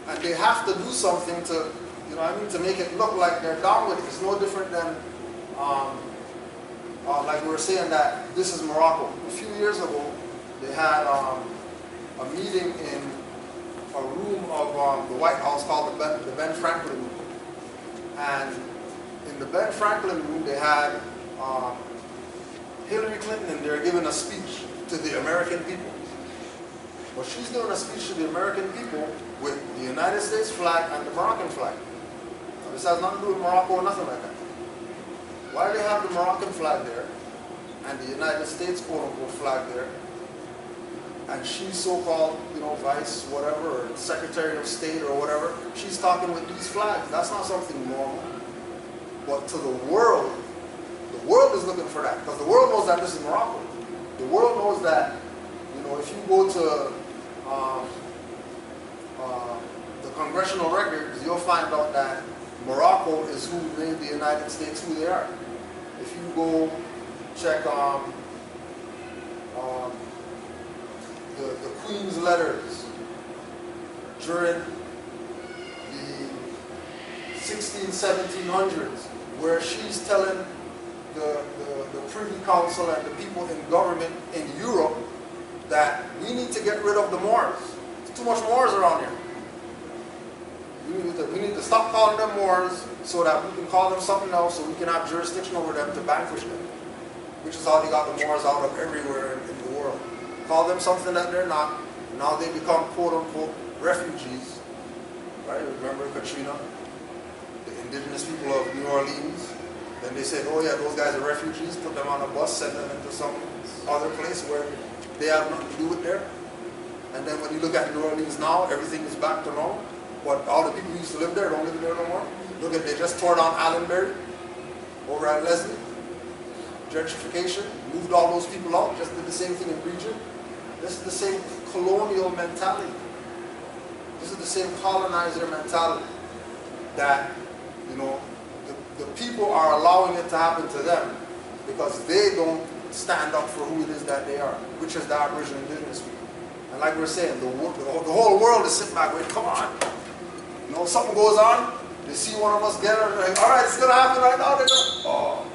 And they have to do something to, you know what I mean, to make it look like they're down with it. It's no different than, like we were saying that this is Morocco. A few years ago, they had a meeting in a room of the White House called the Ben Franklin room. And in the Ben Franklin room, they had Hillary Clinton in there giving a speech to the American people. Well, she's giving a speech to the American people with the United States flag and the Moroccan flag. Now, this has nothing to do with Morocco or nothing like that. Why do they have the Moroccan flag there and the United States quote-unquote flag there? And she's so-called, you know, vice whatever, or secretary of state or whatever. She's talking with these flags. That's not something normal. But to the world is looking for that. Because the world knows that this is Morocco. the world knows that, you know, if you go to the congressional records, you'll find out that Morocco is who made the United States who they are. If you go check the Queen's letters during the 1700s, where she's telling the Privy Council and the people in government in Europe that we need to get rid of the Moors. There's too much Moors around here. We need to stop calling them Moors so that we can call them something else so we can have jurisdiction over them to vanquish them. Which is how they got the Moors out of everywhere in the world. Call them something that they're not. Now they become quote-unquote refugees. Right? Remember Katrina? The indigenous people of New Orleans. Then they said, oh yeah, those guys are refugees. Put them on a bus, send them into some other place where they have nothing to do with there. And then when you look at New Orleans now, everything is back to normal. But all the people who used to live there don't live there no more. Look at, they just tore down Allenbury over at Leslie. Gentrification, moved all those people out, just did the same thing in region. This is the same colonial mentality. This is the same colonizer mentality that, you know, the people are allowing it to happen to them because they don't stand up for who it is that they are, which is the Aboriginal Indigenous people. And like we're saying, the whole world is sitting back going, come on. You know, something goes on, they see one of us get it, they're like, all right, it's going to happen right now. They're going, oh,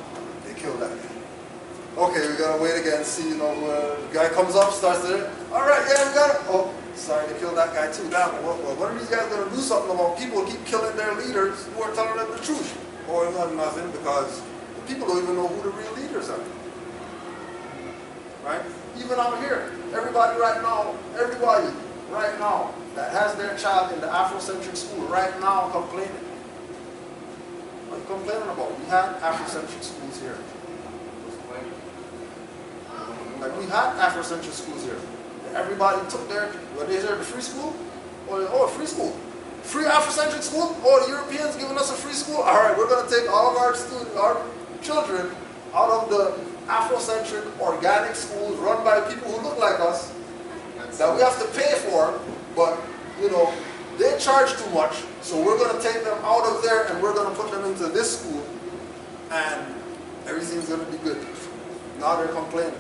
they killed that guy. Okay, we got to wait again, see, you know, the guy comes up, starts to, all right, yeah, we got it. Oh, sorry, they killed that guy too. Damn, well, when are these guys going to do something about people who keep killing their leaders who are telling them the truth? Or nothing, because the people don't even know who the real leaders are. Right? Even out here, everybody right now that has their child in the Afrocentric school right now complaining. What are you complaining about? We had Afrocentric schools here. Like we had Afrocentric schools here. Everybody took their, what is there, the free school? Oh, free school. Free Afrocentric school? Oh, the Europeans giving us a free school? All right, we're going to take all of our students, our children out of the Afrocentric organic schools run by people who look like us that we have to pay for, but, you know, they charge too much, so we're going to take them out of there and we're going to put them into this school and everything's going to be good. Now they're complaining.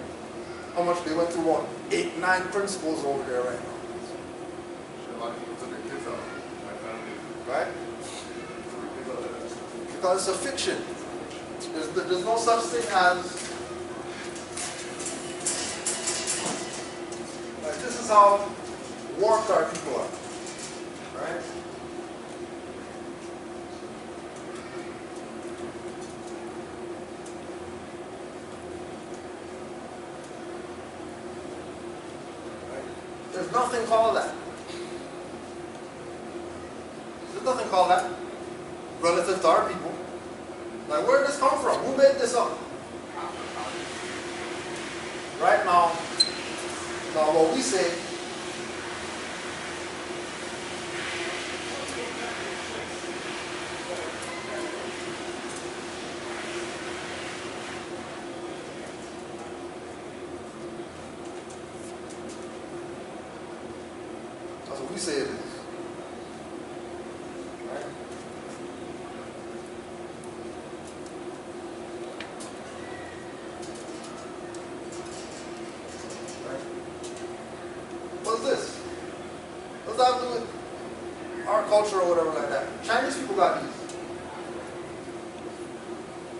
How much they went through, what, 8, 9 principals over there right now. A lot of people took their kids out. My family. Right? Because it's a fiction. There's no such thing as, like, this is how warped our people are. Right? There's nothing called that. There's nothing called that relative to our people. Like, where did this come from? Who made this up? Right now, what we say, that's what we say it is. Right? What's this? What's that have to do with our culture or whatever like that? Chinese people got these.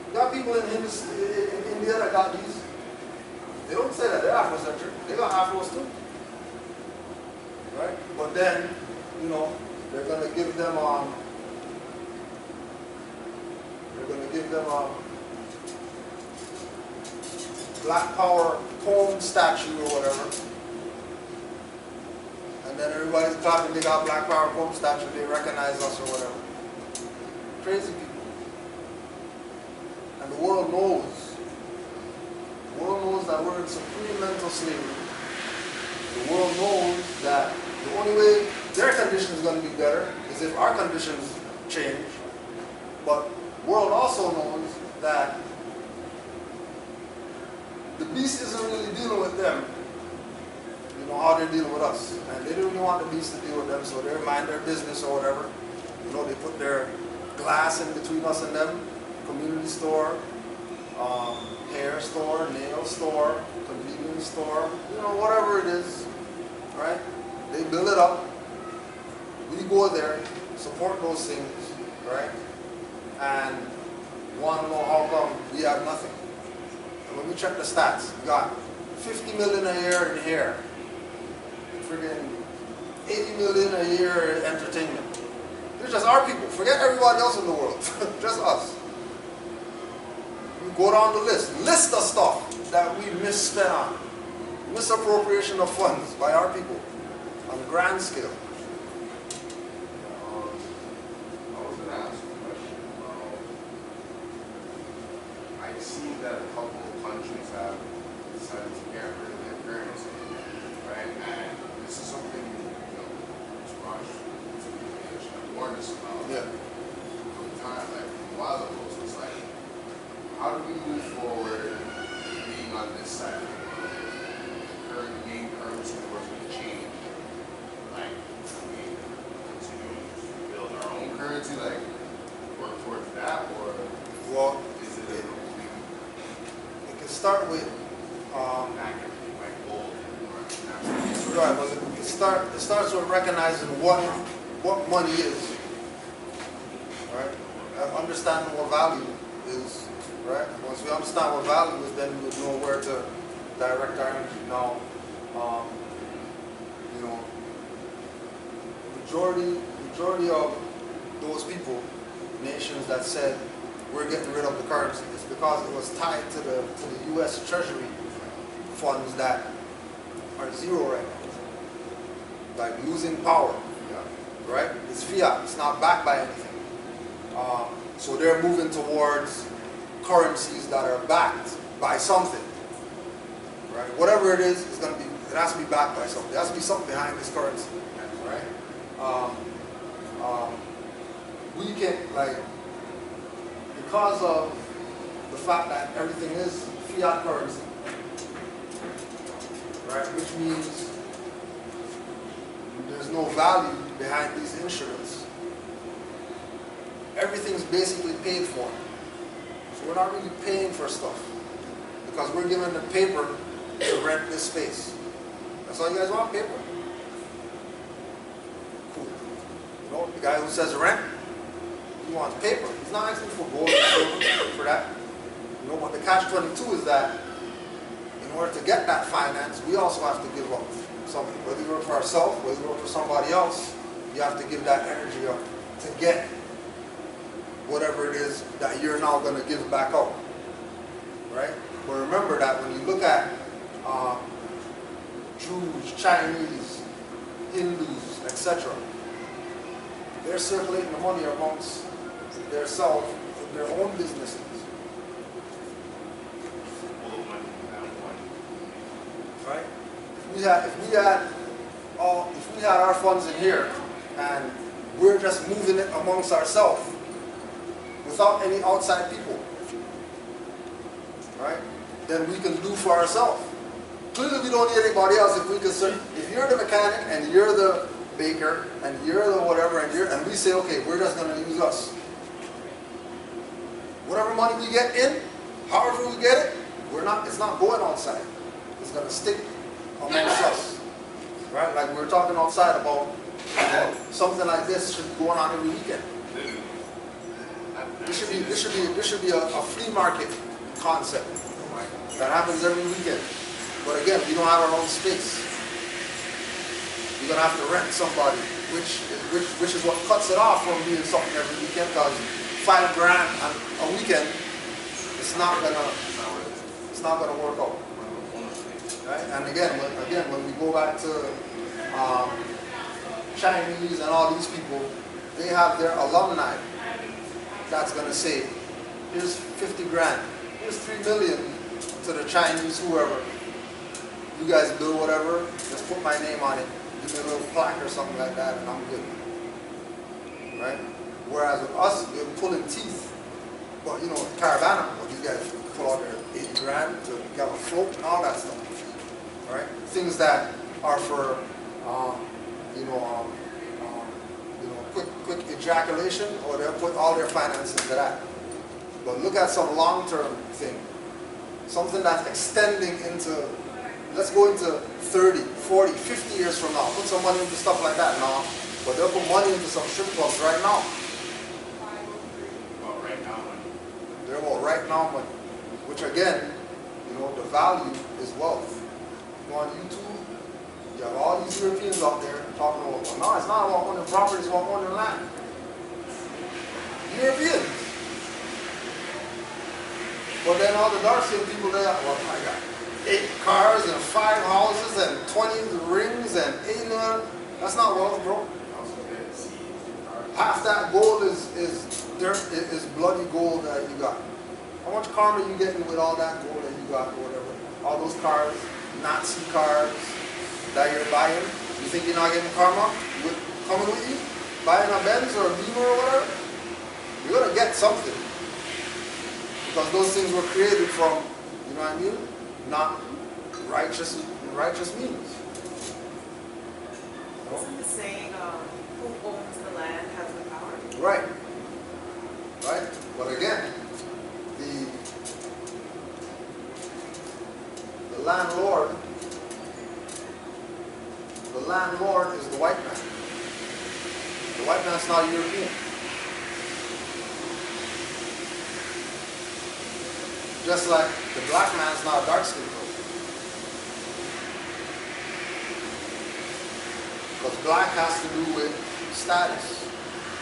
You got people in India that got these. They don't say that they're Afrocentric. They got Afros too. Right? But then, you know, they're going to give them Black Power comb statue or whatever. And then everybody's clapping, they got Black Power comb statue, they recognize us or whatever. Crazy people. And the world knows. The world knows that we're in supreme mental slavery. The world knows that the only way their condition is going to be better is if our conditions change. But the world also knows that the beast isn't really dealing with them, you know, how they're dealing with us. And they don't really want the beast to deal with them, so they mind their business or whatever. You know, they put their glass in between us and them. Community store, hair store, nail store, convenience store, you know, whatever it is, right? They build it up. We go there, support those things, right? And want to know how come we have nothing. And when we check the stats, we got 50 million a year in hair, friggin' 80 million a year in entertainment. They're just our people. Forget everybody else in the world. Just us. We go down the list of stuff that we misspent on. Misappropriation of funds by our people on a grand scale. I was going to ask a question. I've seen that a couple of countries have decided to get rid of their currency, right? And this is something, you know, it's rushed to warn us about. Yeah. From time, like a while ago, so it's like, how do we move forward being on this side of the world? The current main currency was going to change. Like, we continue to build our own currency, like, work towards that, or Well, is it a complete it can start with, back everything like gold or national? right, well, it starts with recognizing what money is, right? Understanding what value is, right? Once we understand what value is, then we would know where to direct our energy. Now, you know, majority of those people, nations that said we're getting rid of the currency, it's because it was tied to the U.S. Treasury funds that are zero right now, like losing power, right? It's fiat, it's not backed by anything. So they're moving towards currencies that are backed by something, right? Whatever it is, it's going to be, it has to be backed by something. There has to be something behind this currency, right? We can, like, because of the fact that everything is fiat currency, right? Which means there's no value behind these instruments. Everything's basically paid for. So we're not really paying for stuff because we're given the paper to rent this space. That's all you guys want, paper? Cool. You know, the guy who says rent, he wants paper. He's not asking for gold or silver for that. You know, but the catch-22 is that in order to get that finance, we also have to give up something. Whether you work for ourselves, whether you work for somebody else, you have to give that energy up to get whatever it is that you're now going to give back out, right? But remember that when you look at Jews, Chinese, Hindus, etc., they're circulating the money amongst themselves in their own businesses. Right? If we had our funds in here and we're just moving it amongst ourselves without any outside people, right? Then we can do for ourselves. Clearly we don't need anybody else. If you're the mechanic and you're the baker and you're the whatever and we say, okay, we're just going to use us. Whatever money we get in, however we get it, it's not going outside. It's going to stick amongst us, right? Like we were talking outside about something like this should be going on every weekend. This should be a flea market concept that happens every weekend. But again, we don't have our own space. We're gonna have to rent somebody, which is what cuts it off from being something every weekend. Because $5 grand on a weekend, it's not gonna work out. Right? And again, when we go back to Chinese and all these people, they have their alumni that's going to say, here's 50 grand, here's 3 million to the Chinese, whoever. You guys build whatever, just put my name on it, give me a little plaque or something like that, and I'm good. Right? Whereas with us, we're pulling teeth. But you know, Caravana, these guys pull out their 80 grand to get a float and all that stuff, right? Things that are for, you know, quick ejaculation, or they'll put all their finances into that. But look at some long-term thing, something that's extending into, let's go into 30, 40, 50 years from now. Put some money into stuff like that now, but they'll put money into some strip clubs right now. Well, right now, money. They're about right now money, which again, you know, the value is wealth. You go on YouTube, you have all these Europeans out there talking about, well, no, it's not about owning property, it's about owning land. Europeans. But then all the dark skinned people there, well, I got 8 cars and 5 houses and 20 rings and 8 million. That's not wealth, bro. Half that gold is dirt, is bloody gold that you got. How much karma you getting with all that gold that you got or whatever? All those cars, Nazi cars that you're buying. You think you're not getting karma coming with you? Buying a Benz or a Beamer or whatever? You're gonna get something. Because those things were created from, you know what I mean? Not righteous means. Isn't the saying, who owns the land has the power? Right. Right? But again, the landlord is the white man. The white man's not European. Just like the black man's not a dark skinned person. Because black has to do with status.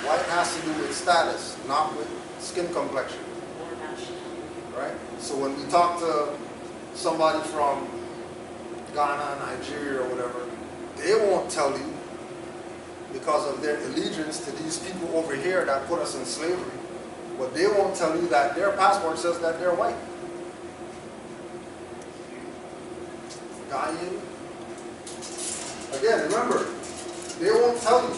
White has to do with status, not with skin complexion. Right? So when we talk to somebody from Ghana, Nigeria, or whatever, they won't tell you because of their allegiance to these people over here that put us in slavery. But they won't tell you that their passport says that they're white. Ghanaian. Again, remember, they won't tell you.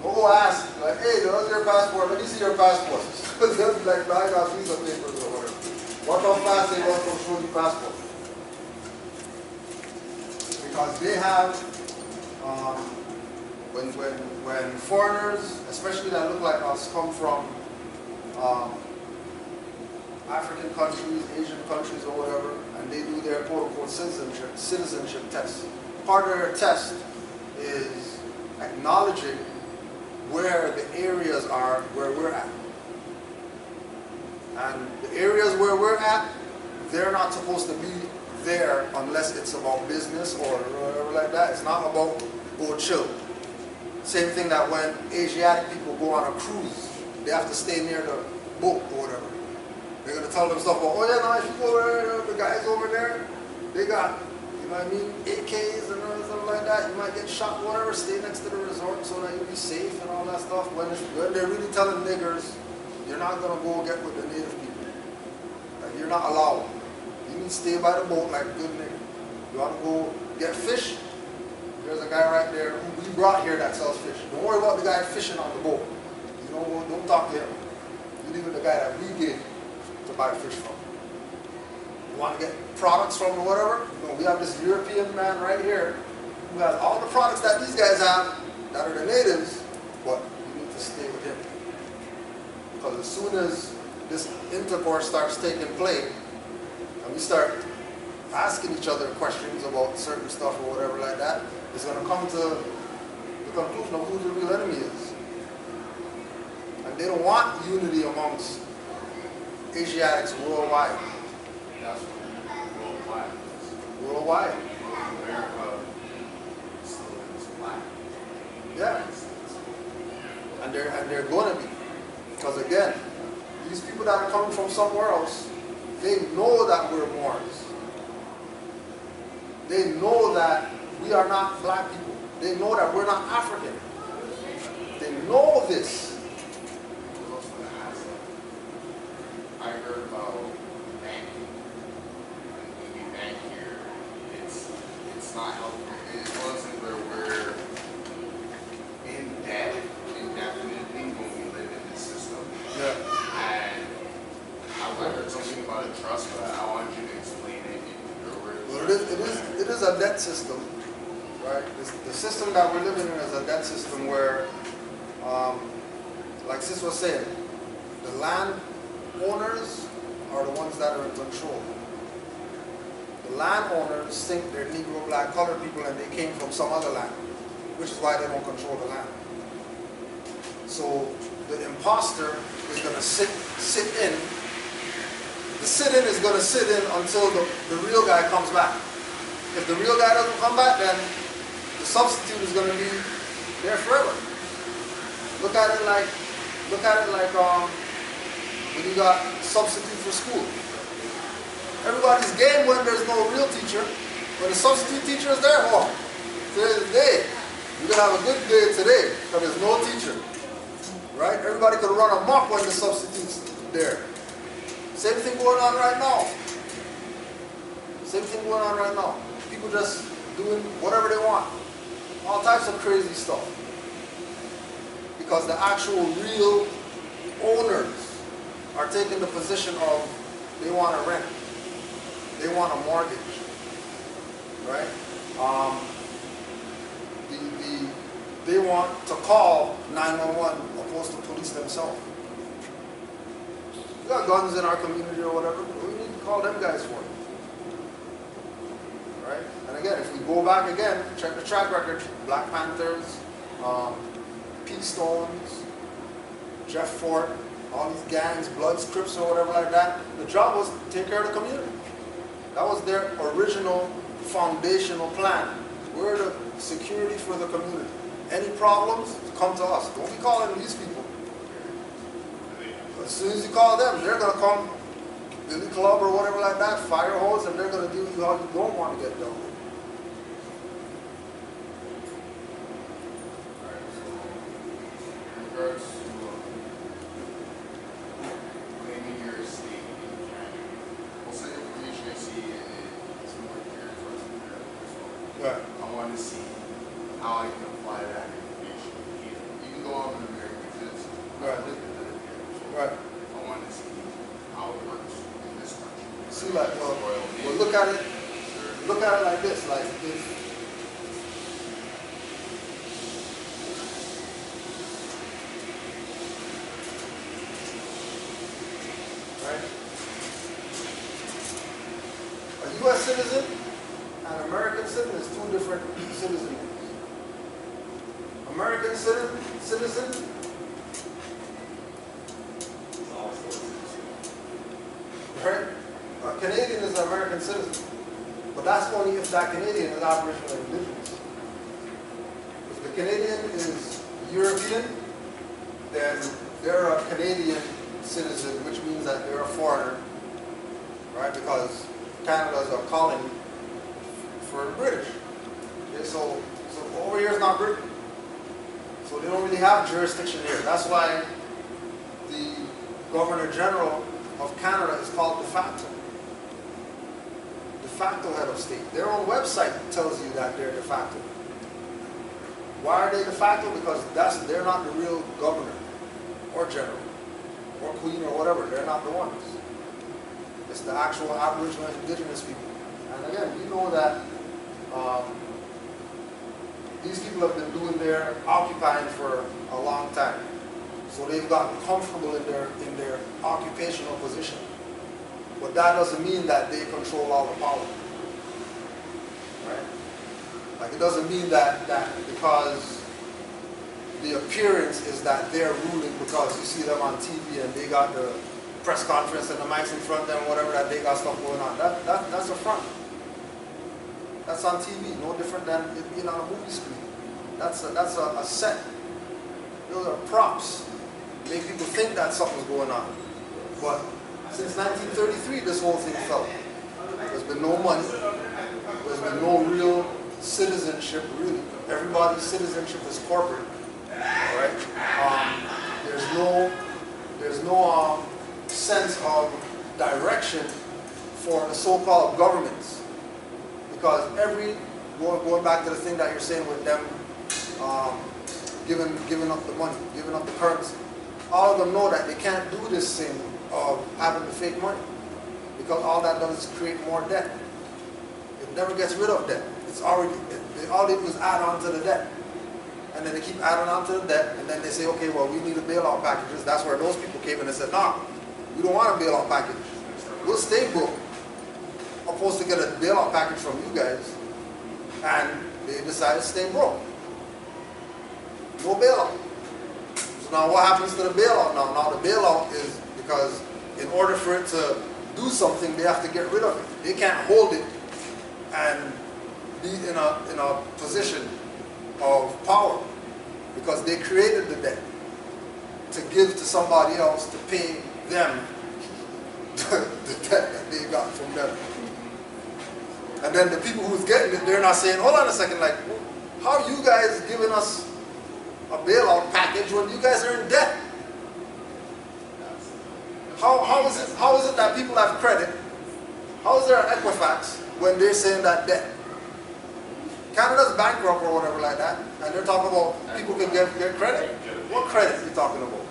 Don't go ask, like, hey, what's your passport? Let me see your passport. They'll be like, I got visa papers or whatever. What how fast they want to show you passport? Because they have, when foreigners, especially that look like us, come from African countries, Asian countries or whatever, and they do their quote-unquote citizenship test. Part of their test is acknowledging where the areas are where we're at. And the areas where we're at, they're not supposed to be there unless it's about business or whatever like that. It's not about go chill. Same thing that when Asiatic people go on a cruise, they have to stay near the boat or whatever. They're going to tell them stuff about, oh yeah, no, if you go over there, the guys over there, they got, you know what I mean, AKs and stuff like that. You might get shot, whatever. Stay next to the resort so that you'll be safe and all that stuff. When they're really telling niggers, you're not going to go get with the native people. Like, you're not allowed. You need to stay by the boat like a good nigger. You want to go get fish? There's a guy right there who we brought here that sells fish. Don't worry about the guy fishing on the boat. You don't talk to him. You leave with the guy that we gave to buy fish from. You want to get products from or whatever? No, we have this European man right here who has all the products that these guys have that are the natives, but you need to stay with him. Because as soon as this intercourse starts taking place, and we start asking each other questions about certain stuff or whatever like that, it's going to come to the conclusion of who the real enemy is. And they don't want unity amongst Asiatics worldwide. That's worldwide. Worldwide. America still is black. Yeah. And they're going to be. Because again, these people that are coming from somewhere else, they know that we're Moors. They know that we are not black people. They know that we're not African. They know this. I heard about banking. When you bank here, it's not helpful. It wasn't where we're in debt indefinitely when we live in this system. Yeah. And I heard something about a trust, but I want you it is a debt system, right? The system that we're living in is a debt system where, like Sis was saying, the land owners are the ones that are in control. The landowners think they're Negro, black, colored people and they came from some other land, which is why they don't control the land. So the imposter is going to sit in. The sit-in is going to sit in until the real guy comes back. If the real guy doesn't come back, then the substitute is going to be there forever. Look at it like when you got substitute for school. Everybody's game when there's no real teacher, but the substitute teacher is there. Oh, today's the day. You're gonna have a good day today, because there's no teacher, right? Everybody could run amok when the substitute's there. Same thing going on right now. Same thing going on right now. People just doing whatever they want. All types of crazy stuff. Because the actual real owners are taking the position of they want to rent. They want a mortgage. Right? They want to call 911 opposed to police themselves. We got guns in our community or whatever, but we need to call them guys for it. Right? And again, if we go back again, check the track record, Black Panthers, Peace Stones, Jeff Fort, all these gangs, Bloods, Crips or whatever like that, the job was to take care of the community. That was their original foundational plan. We're the security for the community. Any problems, come to us. Don't be calling these people. As soon as you call them, they're going to come, Billy Club or whatever like that, fire hose, and they're going to do you how you don't want to get done. Alright, so in regards to claiming your estate in Canada, most of the information I see is more geared towards America. So Right. I want to see how I can apply that information here. Even though I'm an American citizen, Right. I live in another country. So Right. I want to see how it works in this country. See, like, well, look at it like this, like if right, a U.S. citizen and an American citizen is two different citizens. American citizen. Right? A Canadian is an American citizen. But that's only if that Canadian is Aboriginal and Indigenous. If the Canadian is European, then they're a Canadian citizen, which means that they're a foreigner. Right? Because Canada is a colony for the British. Okay, so over here is not Britain. So they don't really have jurisdiction here. That's why the Governor General of Canada is called de facto. De facto head of state. Their own website tells you that they're de facto. Why are they de facto? Because they're not the real governor or general or queen or whatever. They're not the ones. It's the actual Aboriginal and Indigenous people. And again, we know that these people have been doing their occupying for a long time. So they've gotten comfortable in their occupational position. But that doesn't mean that they control all the power. Right? Like it doesn't mean that because the appearance is that they're ruling because you see them on TV and they got the press conference and the mics in front of them, whatever, that they got stuff going on. That's a front. That's on TV, no different than it being on a movie screen. That's a set. Those are props. Make people think that something's going on. But since 1933, this whole thing fell. There's been no money. There's been no real citizenship, really. Everybody's citizenship is corporate. All right? There's no sense of direction for the so-called governments. Because going back to the thing that you're saying with them giving up the money, giving up the currency, all of them know that they can't do this thing of having the fake money. Because all that does is create more debt. It It never gets rid of debt. It's already, all they do is add on to the debt. And then they keep adding on to the debt, and then they say, okay, well, we need a bailout packages. That's where those people came in and said, nah, we don't want a bailout package. We'll stay broke. Opposed to get a bailout package from you guys. And they decided to stay broke. No bailout. So now what happens to the bailout now? Now the bailout is because in order for it to do something, they have to get rid of it. They can't hold it and be in a position of power because they created the debt to give to somebody else to pay them the debt that they got from them. And then the people who's getting it, they're not saying, hold on a second, like, how are you guys giving us a bailout package when you guys are in debt? How is it that people have credit? How is there an Equifax when they're saying that debt? Canada's bankrupt or whatever like that, and they're talking about people can get credit? What credit are you talking about?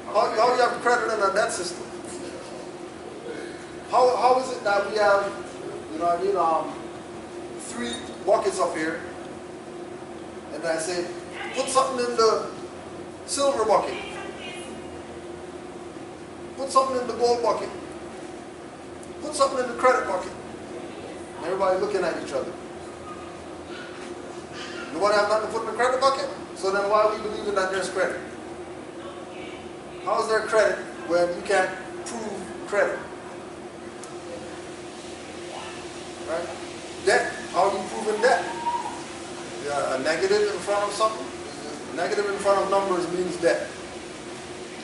How do you have credit in a debt system? How is it that we have, you know what I mean, 3 buckets up here, and I say, put something in the silver bucket, put something in the gold bucket, put something in the credit bucket. And everybody looking at each other. Nobody have nothing to put in the credit bucket? So then why are we believing that there's credit? How is there credit when you can't prove credit? Right? Debt. How are you proving debt? Yeah, a negative in front of something? Negative in front of numbers means debt.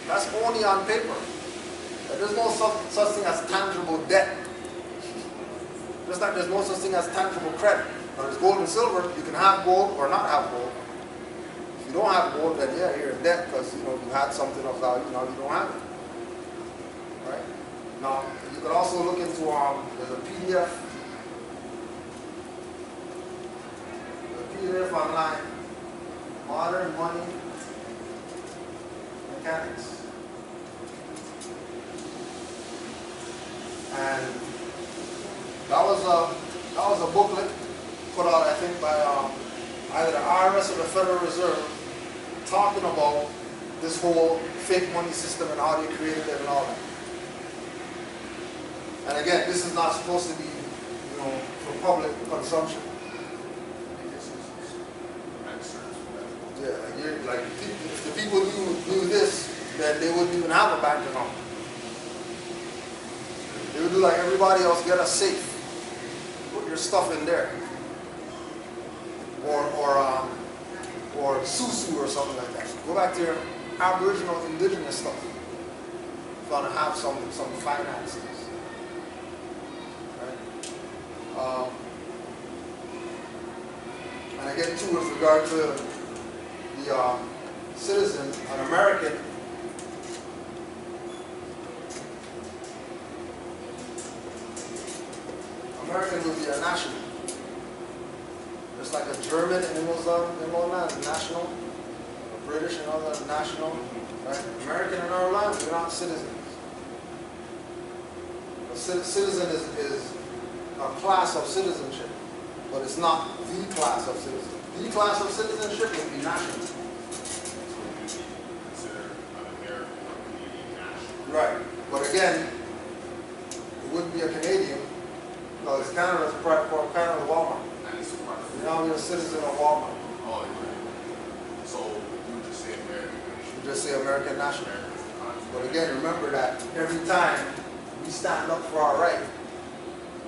That's only on paper. There's no such thing as tangible debt. Just like there's no such thing as tangible credit. Now there's gold and silver. You can have gold or not have gold. If you don't have gold, then yeah, you're in debt because you had something of value. Now you don't have it. Right? Now you could also look into there's a PDF. There's a PDF online. Modern money mechanics. And that was a booklet put out, I think, by either the IRS or the Federal Reserve, talking about this whole fake money system and how they created it and all that. And again, this is not supposed to be, for public consumption. Yeah, like if the people knew this, then they wouldn't even have a bank account. They would do like everybody else, get a safe. Put your stuff in there. Or susu or something like that. Go back to your Aboriginal, Indigenous stuff. If you want to have some finances. Right? And again, too, with regard to the citizen, an American, would be a national. Just like a German in England, national, a British in other national, right? American in our land, we're not citizens. A citizen is a class of citizenship, but it's not the class of citizenship. The class of citizenship would be national. Right, but again, it wouldn't be a Canadian. No, it's Canada's Canada Walmart. You're not even a citizen of Walmart. Oh, yeah. So you would just say American. You just say American national. But again, remember that every time we stand up for our right,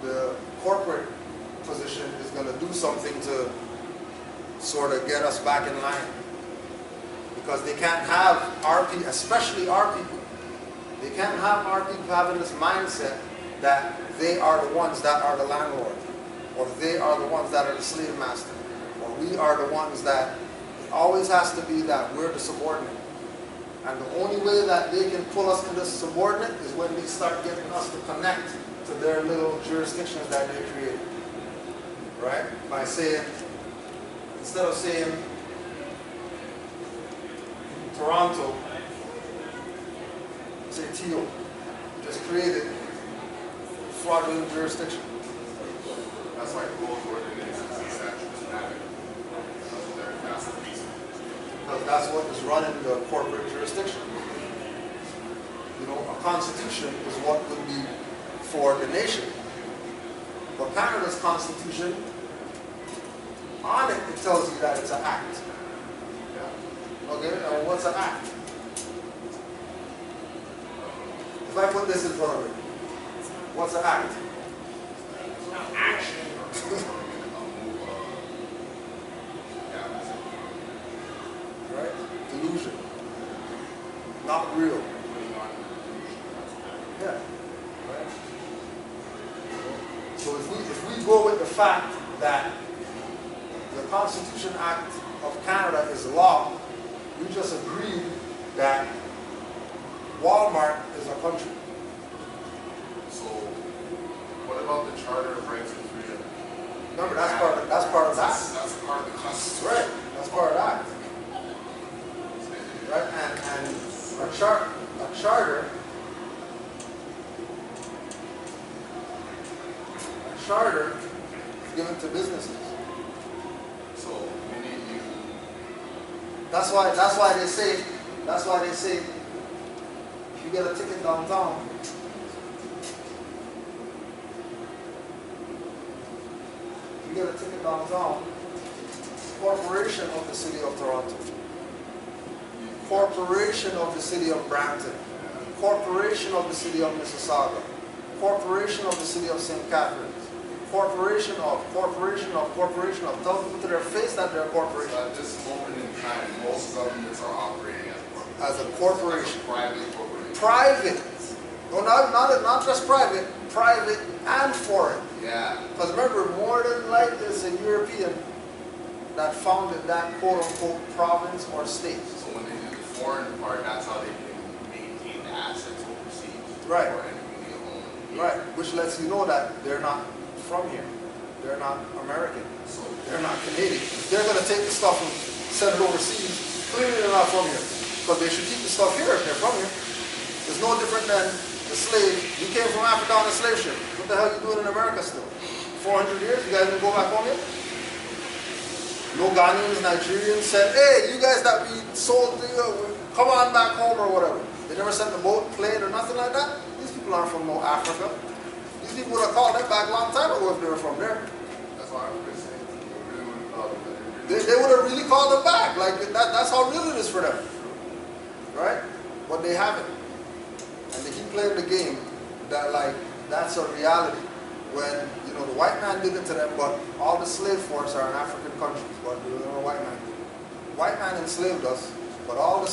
the corporate position is going to do something to sort of get us back in line. Because they can't have our people, especially our people, they can't have our people having this mindset that they are the ones that are the landlord, or they are the ones that are the slave master, or we are the ones that, it always has to be that we're the subordinate. And the only way that they can pull us into subordinate is when they start getting us to connect to their little jurisdictions that they create. Right? By saying, instead of saying Toronto, say Teo, just created fraudulent jurisdiction. That's why rules, ordinances, and statutes matter. That's the reason. Because that's what is running the corporate jurisdiction. You know, a constitution is what would be for the nation. But Canada's constitution, on it, it tells you that it's an act. Okay, and what's an act? If I put this in front of you, what's an act? Action. Right? Delusion. Not real. Yeah. Right? So if we go with the fact that the Constitution Act of Canada is law, we just agreed that Walmart is a country. So, what about the Charter of Rights and Freedom? Remember, that's part of that. That's part of the Constitution. Right. That's part of that. Right? And a charter is given to businesses. So, we need you. That's why they say if you get a ticket downtown, Corporation of the City of Toronto, Corporation of the City of Brampton, Corporation of the City of Mississauga, Corporation of the City of St. Catharines, Corporation of, tell people to their face that they're a corporation. So at this moment in time, most governments are operating As a corporation. Private corporation. Private. No, not just private, private and foreign. Yeah. Because remember, more than likely it's a European that founded that quote-unquote province or state. So when they do the foreign part, that's how they can maintain the assets overseas. Right. Or anything they own. Right, which lets you know that they're not from here. They're not American. So They're not Canadian. If they're going to take the stuff and send it overseas, clearly they're not from here. Because they should keep the stuff here if they're from here. It's no different than the slave. You came from Africa on a slave ship. What the hell are you doing in America still? 400 years? You guys didn't go back home yet? No Ghanaians, Nigerians said, hey, you guys that we sold to you, come on back home or whatever. They never sent a boat, plane, or nothing like that. These people aren't from no Africa. These people would have called them back a long time ago if they were from there. that's why I'm just saying, they really would have called it. They would have really called them back. Like that's how real it is for them. Right? But they haven't. And they keep playing the game that like that's a reality. When, you know, the white man did it to them, but all the slave forts are in African countries, but the white man did. White man enslaved us, but all the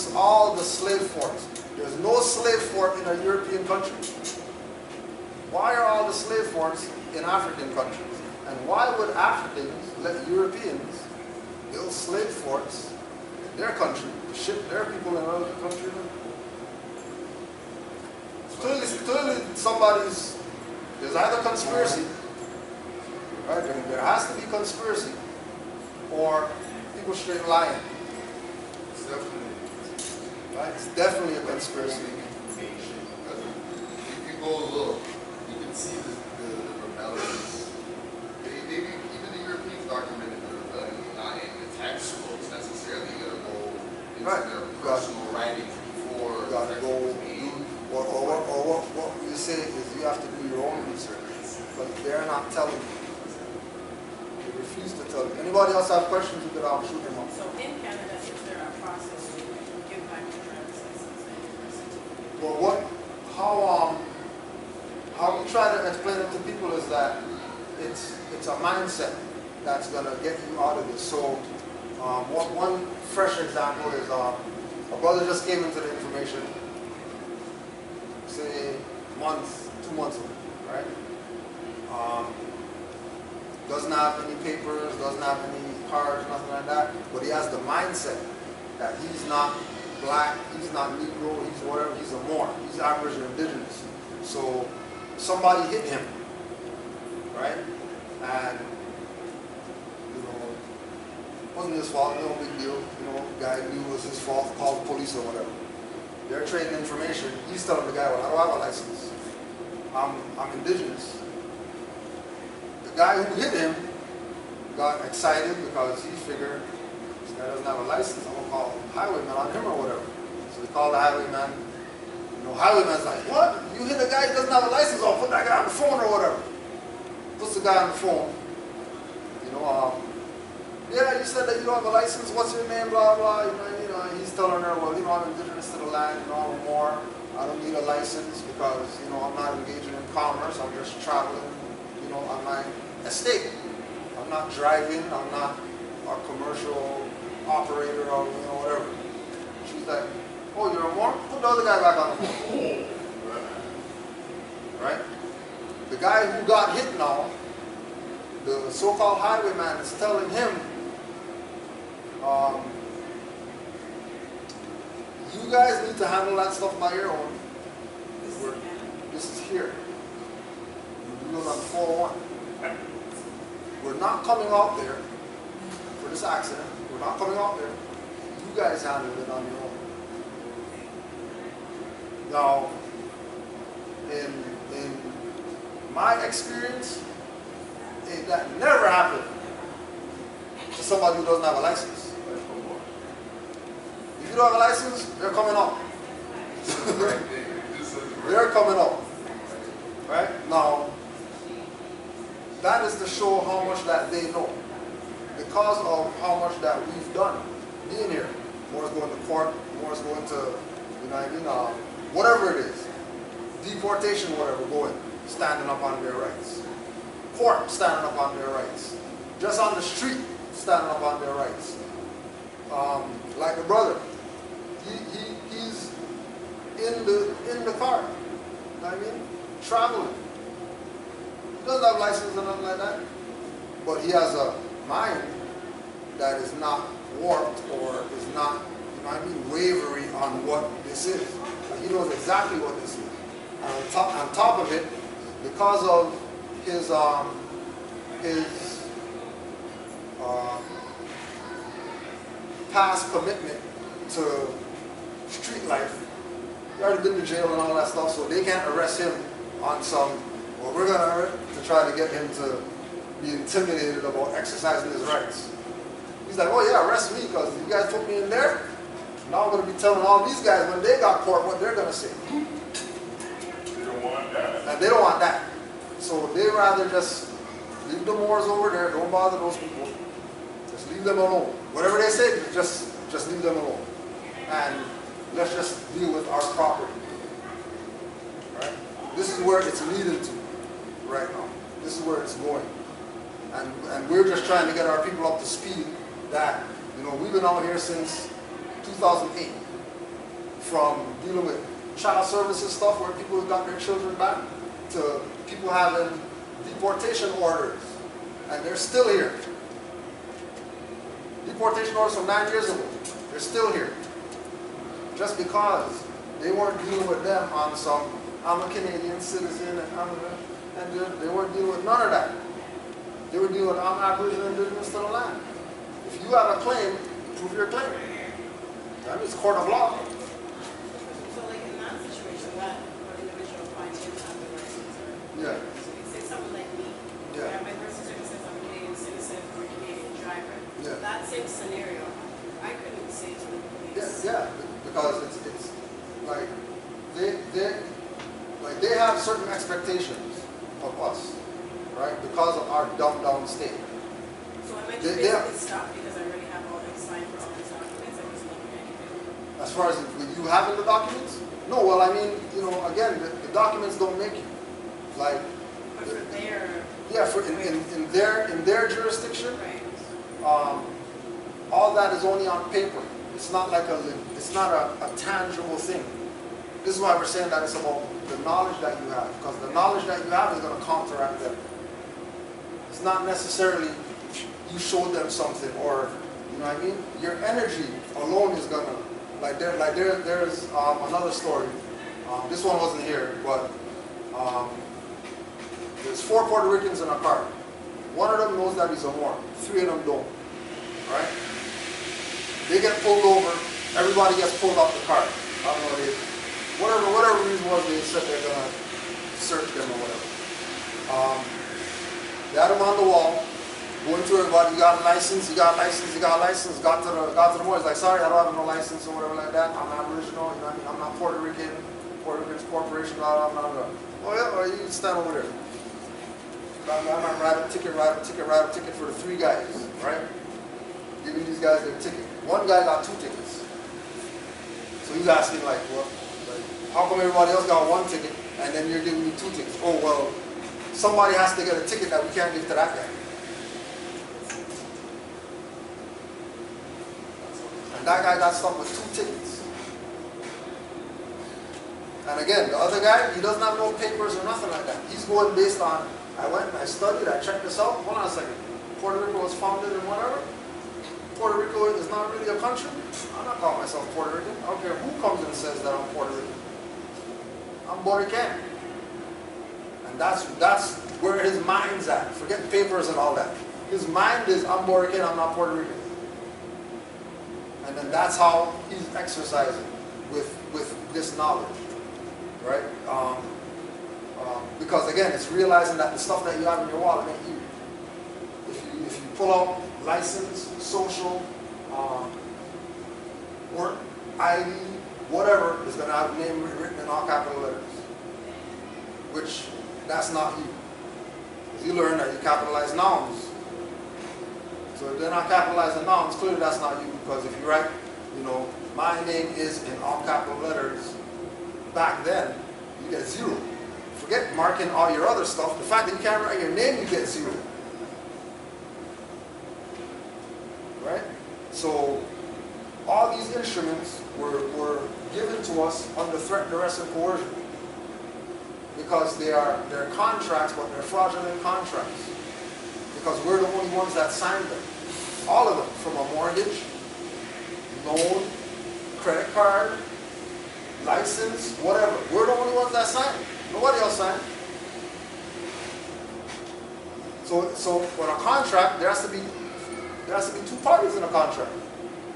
slave forts. There's no slave fort in a European country. Why are all the slave forts in African countries? And why would Africans let Europeans build slave forts in their country to ship their people in another country? Clearly there's either conspiracy, right? There has to be conspiracy, or people straight lying. It's definitely, Right? It's definitely a conspiracy. information. If you go look, you can see the rebellions. Even the Europeans documented the rebellion, not in the textbooks necessarily. You gotta go into Right. their personal writings before. You got to go textbooks made. or what we say is you have to do your own research, but they're not telling you. They refuse to tell you. Anybody else have questions? You could shoot them up. So in Canada, is there a process to give back your driver's license and Well, how we try to explain it to people is that it's a mindset that's gonna get you out of this. So one fresh example is a brother just came into the information, say 2 months ago, right? Doesn't have any papers, doesn't have any cards, nothing like that, but he has the mindset that he's not black, he's not Negro, he's whatever, he's a Moor, he's Aboriginal Indigenous. So somebody hit him, right? And, you know, it wasn't his fault, no big deal. You know, the guy knew it was his fault, called the police or whatever. They're trading information. He's telling the guy, well, I don't have a license. I'm Indigenous. The The guy who hit him got excited because he figured this guy doesn't have a license. I'm gonna call highwayman on him or whatever. So he called the highwayman. You know, highwayman's like, what? You hit a guy who doesn't have a license? I'll put that guy on the phone or whatever. Puts the guy on the phone. You know, yeah, you said that you don't have a license. What's your name? Blah blah. You know, he's telling her, well, you know, I'm indigenous to the land. You know, I'm a Moor. I don't need a license because, you know, I'm not engaging in commerce. I'm just traveling, you know, on my estate. I'm not driving. I'm not a commercial operator or, you know, whatever. She's like, oh, you're a Moor? Put the other guy back on the phone. Right? The guy who got hit now, the so-called highwayman is telling him, you guys need to handle that stuff by your own. This is here. You do it on 401. We're not coming out there for this accident. We're not coming out there. You guys handle it on your own. Now, in my experience, that never happened to somebody who doesn't have a license. If you don't have a license, they're coming out. They're coming out. Right? Now, that is to show how much that they know. Because of how much that we've done being here. More is going to court, more is going to, you know what I mean, whatever it is. Deportation, whatever, going, standing up on their rights. Court, standing up on their rights. Just on the street, standing up on their rights. Like the brother, he's in the car. You know what I mean? Traveling. He doesn't have license or nothing like that. But he has a mind that is not warped or is not, you know what I mean, wavering on what this is. He knows exactly what this is. And on top of it, because of his past commitment to street life, he already been to jail and all that stuff, so they can't arrest him on some, well, we're gonna to try to get him to be intimidated about exercising his rights. He's like, oh yeah, arrest me because you guys put me in there. Now I'm gonna be telling all these guys when they got caught what they're gonna say. They don't want that. And they don't want that. So they rather just leave the Moors over there, don't bother those people. Just leave them alone. Whatever they say, just leave them alone. And let's just deal with our property. Right? This is where it's leading to right now. This is where it's going. And we're just trying to get our people up to speed that, you know, we've been out here since 2008. From dealing with child services stuff where people got their children back to people having deportation orders. And they're still here. Deportation orders from 9 years ago. They're still here. Just because they weren't dealing with them on some, I'm a Canadian citizen and they weren't dealing with none of that. They were dealing with, I'm Aboriginal Indigenous to the land. If you have a claim, prove your claim. That means court of law. So like in that situation, that individual finds him have the license, or Yeah. so you say someone like me, Yeah. my birth certificate says I'm a Canadian citizen or a Canadian driver. Yeah. That same scenario, I couldn't say to the police. Yeah, because it's like they have certain expectations of us, right? Because of our dumbed down state. So I might They- just they- basically stop because I already have all the signed for all these documents. I just don't do anything. As far as you having the documents? No, well, I mean, you know, again, the documents don't make you. Like, But for their, yeah, for in their jurisdiction, right. all that is only on paper. It's not like it's not a tangible thing. This is why we're saying that it's about the knowledge that you have, because the knowledge that you have is going to counteract them. It's not necessarily you showed them something, or you know what I mean. Your energy alone is gonna there's another story. This one wasn't here, but there's 4 Puerto Ricans in a car. One of them knows that he's a Moor. 3 of them don't. Right? They get pulled over. Everybody gets pulled off the car. I don't know. Whatever reason was, they said they're gonna search them or whatever. They had them on the wall, going to everybody, you got a license, you got a license, you got a license, got to the Moors, like, sorry, I don't have no license or whatever like that, I'm Aboriginal, you know what I mean, I'm not Puerto Rican corporation, blah, blah, blah, blah. Oh yeah, or you stand over there. I'm write a ticket for the 3 guys, right? Giving these guys their ticket. One guy got 2 tickets. So he's asking like, well, like, how come everybody else got 1 ticket and then you're giving me 2 tickets? Oh, well, somebody has to get a ticket that we can't give to that guy. And that guy got stuck with 2 tickets. And again, the other guy, he doesn't have no papers or nothing like that. He's going based on, I went and I studied, I checked this out. Hold on a second. Puerto Rico was founded in whatever. Puerto Rico is not really a country. I'm not calling myself Puerto Rican. I don't care who comes and says that I'm Puerto Rican. I'm Puerto Rican. And that's where his mind's at. Forget papers and all that. His mind is, I'm Puerto Rican, I'm not Puerto Rican. And then that's how he's exercising with this knowledge. Right? Because again, it's realizing that the stuff that you have in your wallet ain't you. If you pull out license, social, work, ID, whatever, is going to have your name written in all capital letters. Which, that's not you. Because you learn that you capitalize nouns. So if they're not capitalizing nouns, clearly that's not you. Because if you write, you know, my name is in all capital letters, back then, you get 0. Forget marking all your other stuff. The fact that you can't write your name, you get 0. Right? So, all these instruments were given to us under threat, duress, and coercion. Because they're contracts, but they're fraudulent contracts. Because we're the only ones that signed them. All of them, from a mortgage, loan, credit card, license, whatever. We're the only ones that signed. Nobody else signed. So for a contract, there has to be 2 parties in a contract.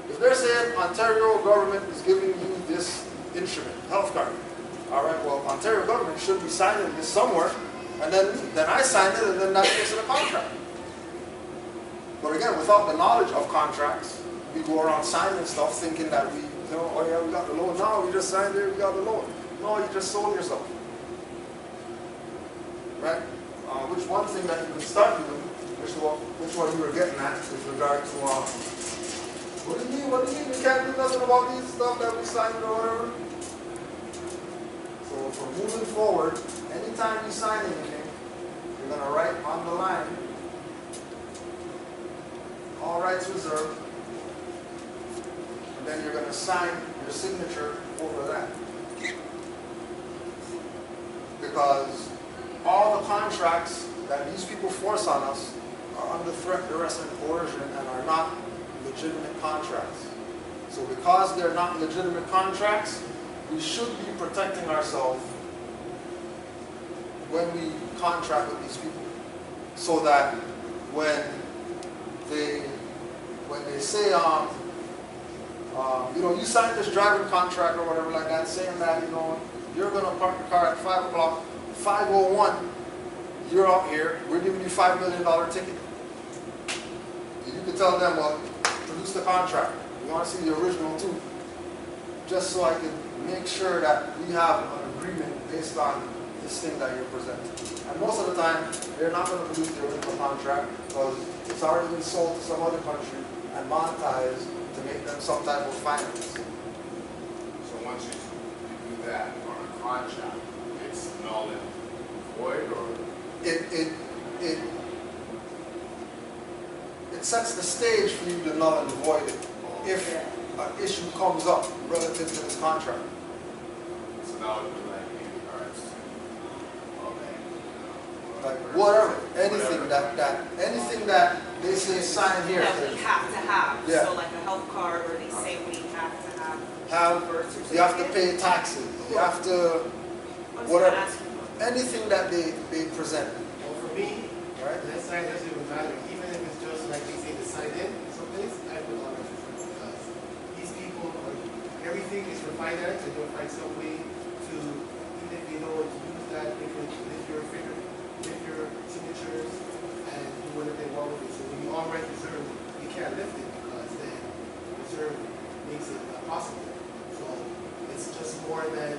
If they're saying Ontario government is giving you this instrument, health card, all right, well, Ontario government should be signing this somewhere, and then I sign it, and then that makes it a contract. But again, without the knowledge of contracts, we go around signing stuff thinking that we, you know, oh yeah, we got the loan. No, we just signed it, we got the loan. No, you just sold yourself. Right? Which one thing that you can start doing, which one you were getting at with regard to, what do you mean? We can't do nothing about these stuff that we signed or whatever? So for moving forward, anytime you sign anything, you're going to write on the line, all rights reserved, and then you're going to sign your signature over that. Because all the contracts that these people force on us are under threat, duress, and coercion and are not legitimate contracts. So because they're not legitimate contracts, we should be protecting ourselves when we contract with these people. So that when they say, you know, you signed this driving contract or whatever like that, saying that, you know, you're going to park your car at 5 o'clock, 5:01, you're out here, we're giving you $5 million ticket. You can tell them, well, produce the contract. We want to see the original too. Just so I can make sure that we have an agreement based on this thing that you're presenting. And most of the time, they're not going to produce the original contract because it's already been sold to some other country and monetized to make them some type of finance. So once you do that on a contract, it's null and void, or it sets the stage for you to null and void it if an issue comes up relative to this contract. so now it'd be like maybe cards, Like whatever, anything that they say sign here. That we have to have, Yeah. so like a health card, or they say we have to have. Have, birth certificate. you have to pay taxes, you have to, I was gonna whatever, ask you about- anything that they present, Well, for me, right? that sign doesn't even matter, even if it's just like they say the sign in someplace, I put on it because these people are, everything is for finance, and they'll find some way to, even if they know to use that, they can lift your finger, lift your signatures, and outright reserve, you can't lift it because then reserve makes it possible. So it's just more than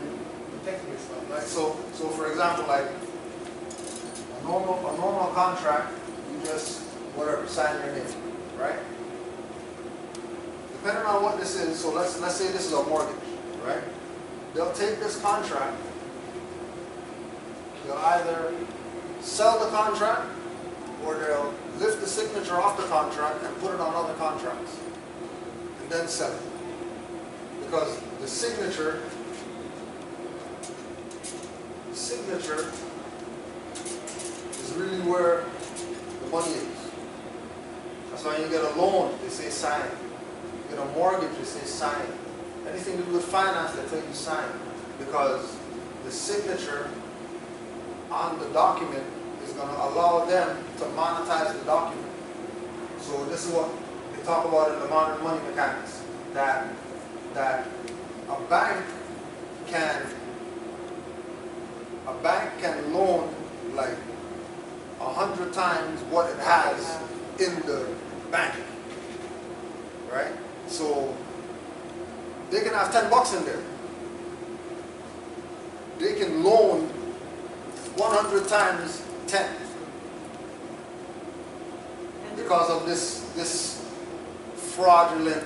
protecting yourself. Right, so for example, like a normal contract, you just whatever sign your name, right? Depending on what this is, so let's say this is a mortgage, right? They'll take this contract, they'll either sell the contract or they'll lift the signature off the contract and put it on other contracts and then sell it. Because the signature is really where the money is. That's why you get a loan, they say sign. You get a mortgage, they say sign. Anything to do with finance, they tell you sign. Because the signature on the document is going to allow them to monetize the document. So this is what they talk about in the modern money mechanics. That a bank can loan like 100 times what it has in the bank, right? So they can have $10 in there. They can loan 100 times 10 because of this fraudulent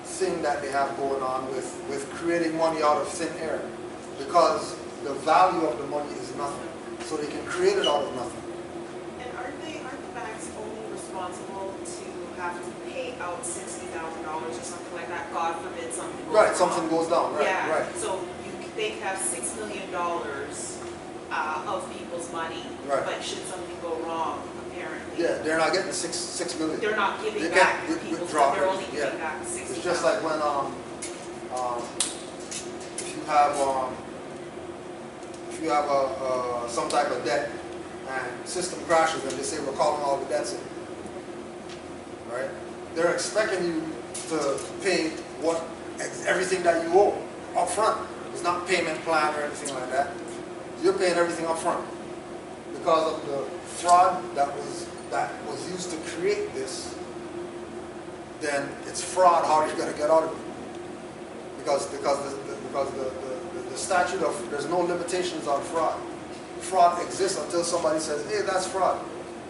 thing that they have going on with creating money out of thin air, because the value of the money is nothing, so they can create it out of nothing. And aren't the banks only responsible to have to pay out $60,000 or something like that? God forbid something goes Right, wrong. something goes down. Right, Yeah. right. So they could have $6 million of people's money, Right. but should something go wrong, apparently, Yeah, they're not getting $6 million. they're not giving They back can't people's withdraw money. They're it. only Yeah. giving back $60,000. It's just like when if you have some type of debt and system crashes and they say we're calling all the debts in, right? They're expecting you to pay everything that you owe up front. It's not payment plan or anything like that. You're paying everything up front because of the fraud that was used to create this. Then it's fraud. How are you going to get out of it? Because the statute of, there's no limitations on fraud. Fraud exists until somebody says, hey, that's fraud.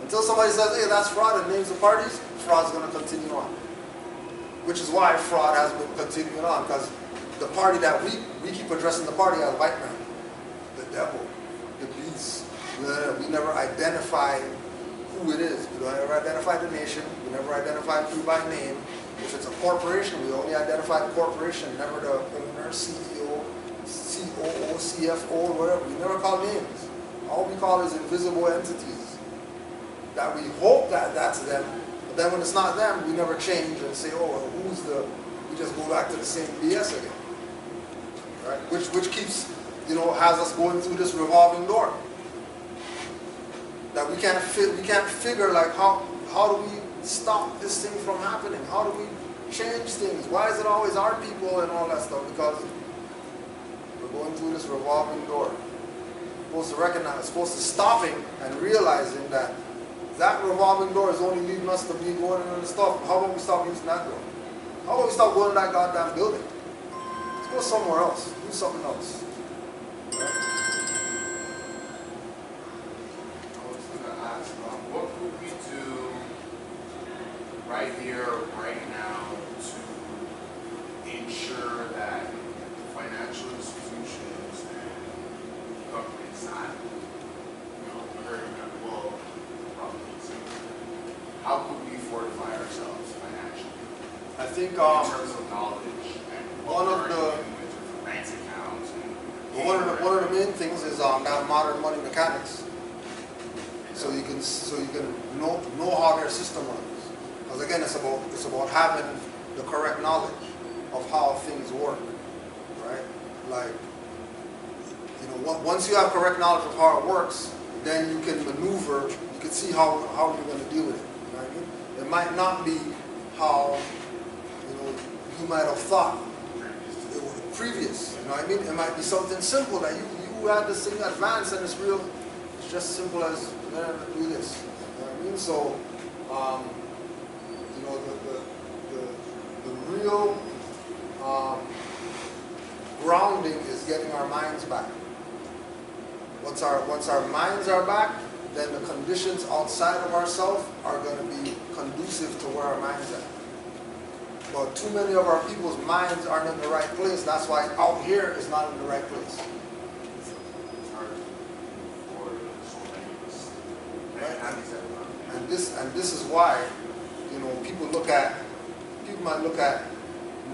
Until somebody says, hey, that's fraud, and names the parties, fraud's going to continue on. Which is why fraud has been continuing on, because the party that we keep addressing the party as white man, the devil, the beast. We never identify who it is. We don't ever identify the nation. We never identify who by name. If it's a corporation, we only identify the corporation, never the owner, CEO, COO, CFO, whatever. We never call names. All we call is invisible entities. That we hope that that's them, but then when it's not them, we never change and say, oh, well, who's the, we just go back to the same BS again. Right? Which keeps, has us going through this revolving door. That we can't figure like how do we stop this thing from happening? How do we change things? Why is it always our people and all that stuff? Because we're going through this revolving door. We're supposed to recognize, supposed to stopping and realizing that revolving door is only leading us to be going into the stuff. How about we stop using that door? How about we stop going to that goddamn building? Let's go somewhere else. Do something else. What could we do right here, right now, to ensure that financial institutions and governments not, hurting that wall? How could we fortify ourselves financially? I think In terms of knowledge and one of the bank accounts and one of the main things is that modern money mechanics. So you can know how their system runs. Because again, it's about having the correct knowledge of how things work, right? Like, once you have correct knowledge of how it works, then you can maneuver. You can see how you're going to deal with it. You know what I mean? It might not be how you might have thought it was previous. You know what I mean? It might be something simple that you had this thing advanced and it's real. It's just simple as do this. You know what I mean? So real grounding is getting our minds back. Once our minds are back, then the conditions outside of ourselves are going to be conducive to where our minds are. But too many of our people's minds aren't in the right place. That's why out here is not in the right place. It's hard for so many of us. And this is why, you know, people might look at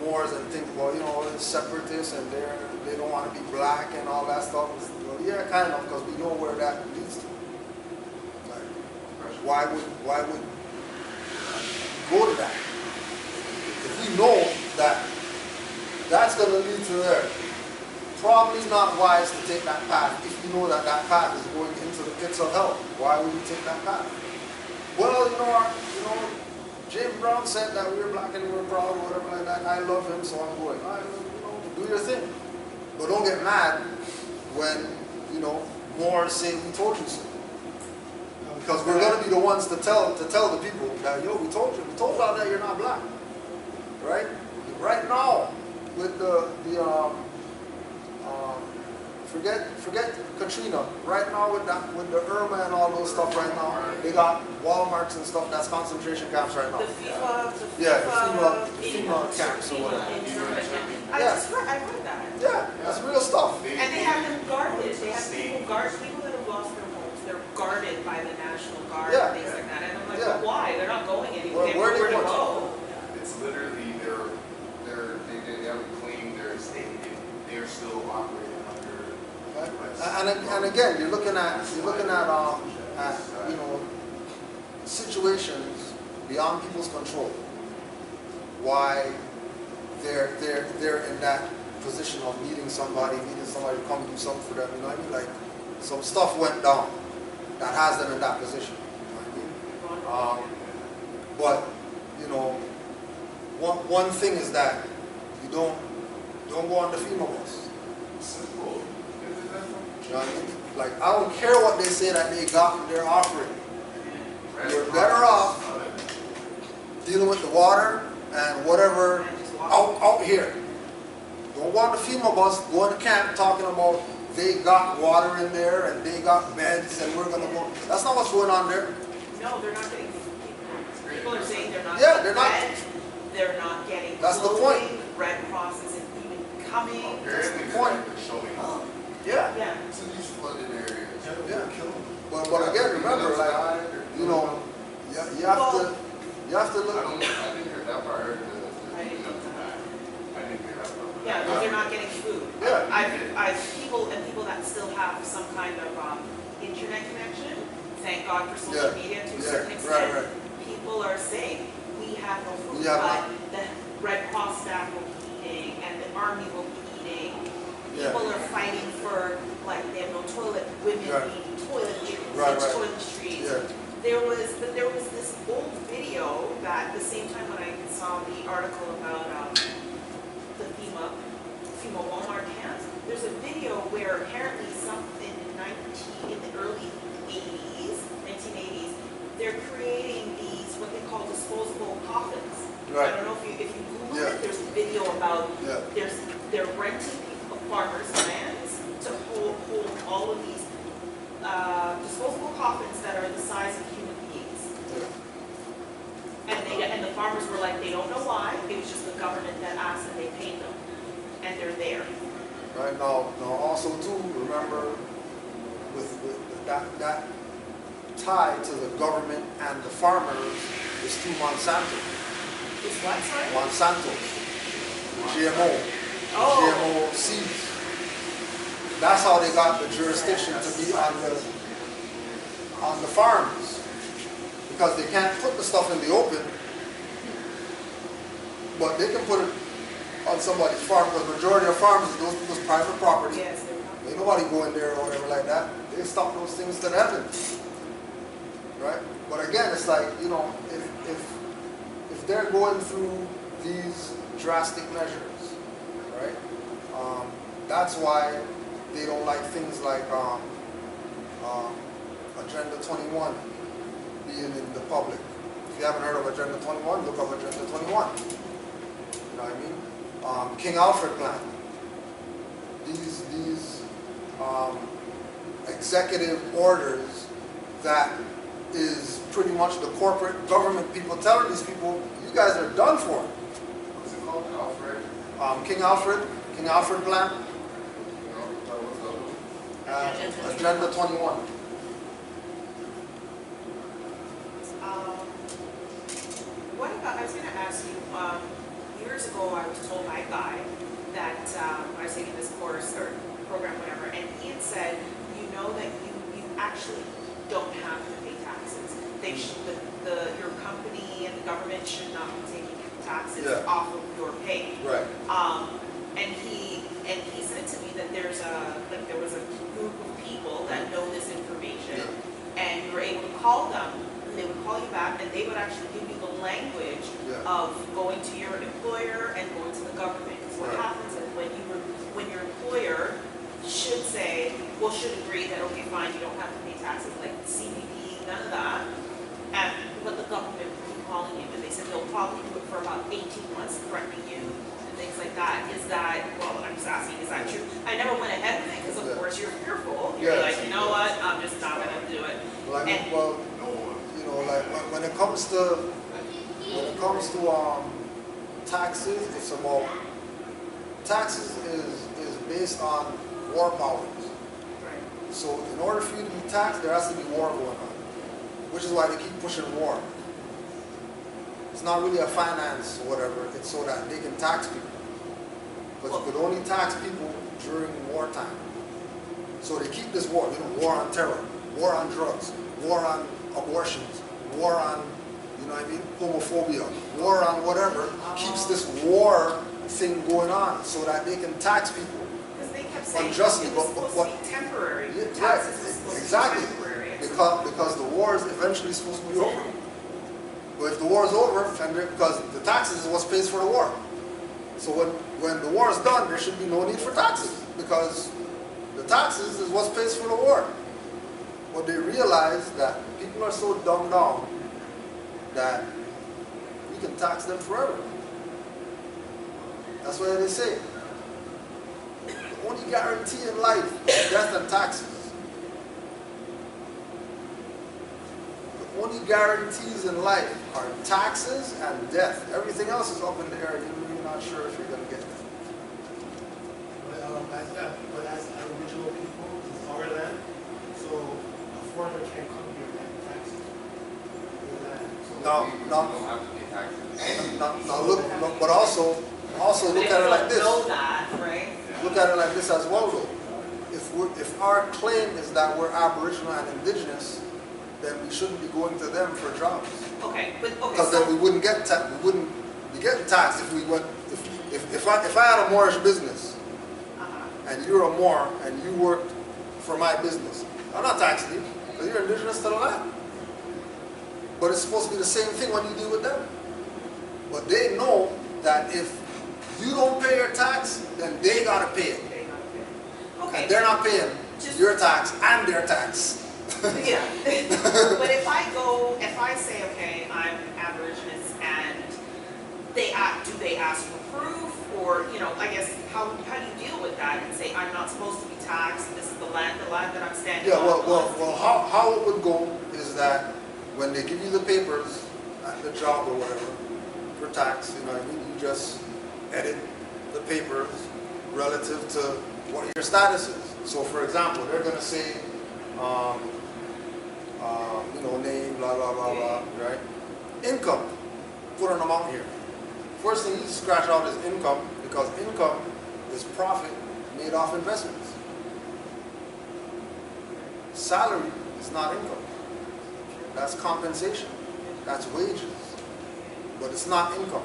Moors and think, well, you know, it's separatists and they don't want to be black and all that stuff. Well, yeah, kind of, because we know where that leads to. Like, why would go to that? If we know that that's going to lead to there, probably not wise to take that path. If you know that that path is going into the pits of hell, why would you take that path? Well, you know, James Brown said that we were black and we were proud or whatever like that. I love him, so I'm going. Do your thing. But don't get mad when, you know, more say we told you so. Because we're going to be the ones to tell the people that, yo, we told you out there you're not black. Right? Right now, with forget Katrina. Right now with the Irma and all those stuff right now, they got Walmarts and stuff. That's concentration camps right now. The FEMA camps or whatever. I read that. Yeah, that's real stuff. And they have them guarded. They have people that have lost their homes. They're guarded by the National Guard and things like that. And I'm like, but why? They're not going anywhere. They have nowhere to go. It's literally they haven't claimed their state. They're still operating under. And again, you're looking at you know, situations beyond people's control. Why they're in that position of needing somebody to come do something for them. You know what I mean? Like some stuff went down that has them in that position. You know what I mean? But you know, one thing is that you don't go on the FEMA bus. Simple. You know what I mean? Like, I don't care what they say that they're offering. You're better off dealing with the water and whatever out here. Don't go on the FEMA bus, go in the camp talking about they got water in there and they got beds and we're going to go. That's not what's going on there. No, they're not getting. People are saying they're not. Yeah, they're not. They're not getting. That's the clothing. point. Red Cross isn't even coming. That's the point. Showing up Yeah. Yeah. to these flooded areas. Yeah. But again, remember, like, you know, you have to look. I didn't hear that part. I didn't hear that part. Yeah, because they're not getting food. Yeah. I've people that still have some kind of internet connection. Thank God for social media to a certain extent. Right. People are saying we have no food, Yeah, but the Red Cross staff will be eating and the army will be eating. People are fighting for, like, they have no toilet. Women need toilet paper, toiletries. Yeah. There was this old video that the same time when I saw the article about the FEMA Walmart camps, there's a video where apparently something in the early 1980s, they're creating these what they call disposable coffins. Right. I don't know if you Google it. There's a video about they're renting farmers' lands to hold all of these disposable coffins that are the size of human beings. And the farmers were like, they don't know why. It was just the government that asked and they paid them, and they're there. Right now, also too, remember with that tie to the government and the farmers is through Monsanto. Is what, sorry? Monsanto, GMO seeds. That's how they got the jurisdiction to be on the farms, because they can't put the stuff in the open, but they can put it on somebody's farm. Because majority of farms is those people's private property. Yes, Ain't nobody go in there or whatever like that. They stop those things to heaven, right? But again, it's like, you know, if they're going through these drastic measures, right? That's why they don't like things like Agenda 21 being in the public. If you haven't heard of Agenda 21, look up Agenda 21. know what I mean? King Alfred plan. These executive orders that is pretty much the corporate government people telling these people, you guys are done for. What's it called? Alfred? King Alfred plan, What's the other one? Agenda 21. What about, I was gonna ask you, years ago, I was told by a guy that, I was taking this course or program, whatever, and he had said, you know that you actually don't have to pay taxes. They should, your company and the government should not be taking taxes Yeah. off of your pay. Right. And he said to me that there was a group of people that know this information, and you were able to call them, and they would call you back, and they would actually give you the language Yeah. of going to your employer and going to the government. Because what Right. happens is when your employer should say, well, should agree that, okay, fine, you don't have to pay taxes, like CBP, none of that, but the government will keep calling you, and they said they'll probably do it for about 18 months, threatening you, and things like that. Is that, well, I'm just asking, is that true? I never went ahead with it, because of Yeah. course you're fearful. You're Yeah. like, you know what, I'm just not gonna do it. Well, I mean, And- well, you know, like when it comes to taxes, it's about taxes is based on war powers. Right. So in order for you to be taxed, there has to be war going on, which is why they keep pushing war. It's not really a finance or whatever. It's so that they can tax people, because you could only tax people during wartime. So they keep this war, you know, war on terror, war on drugs, war on abortions, war on, you know what I mean, homophobia, war on whatever, keeps this war thing going on so that they can tax people. Because they kept saying Unjustly, it was but- supposed but- to be temporary. Yeah, Taxes right, was supposed exactly. to be temporary. Because the war is eventually supposed to be over. But if the war is over, and because the taxes is what pays for the war. So when the war is done, there should be no need for taxes, because the taxes is what pays for the war. But they realize that people are so dumbed down that we can tax them forever. That's why they say the only guarantee in life is death and taxes. The only guarantees in life are taxes and death. Everything else is up in the air. You're really not sure if you're going to get that. But as Aboriginal people, it's our land, so a foreigner can't come here and pay taxes. No, We no. don't have to pay taxes. Now look, but also But look if at you it like don't this. know that, right? Look at it like this as well, though. If our claim is that we're Aboriginal and Indigenous, then we shouldn't be going to them for jobs. Okay, but okay. Because then we wouldn't be getting taxed if we went. If I had a Moorish business and you're a Moor and you worked for my business, I'm not taxing you because you're Indigenous to the land. But it's supposed to be the same thing when you deal with them. But they know that if you don't pay your tax, then they gotta pay it. Okay. And they're not paying Just- your tax and their tax. Yeah. But if I say, okay, I'm Aborigines, and do they ask for proof, or, you know, I guess, how do you deal with that and say, I'm not supposed to be taxed, this is the land that I'm standing Yeah, on? well, how it would go is that when they give you the papers at the job or whatever for tax, you know what I mean, you just edit the papers relative to what your status is. So for example, they're gonna say, you know, name, blah, blah, blah, blah, right? Income, put an amount here. First thing you scratch out is income, because income is profit made off investments. Salary is not income. That's compensation. That's wages. But it's not income.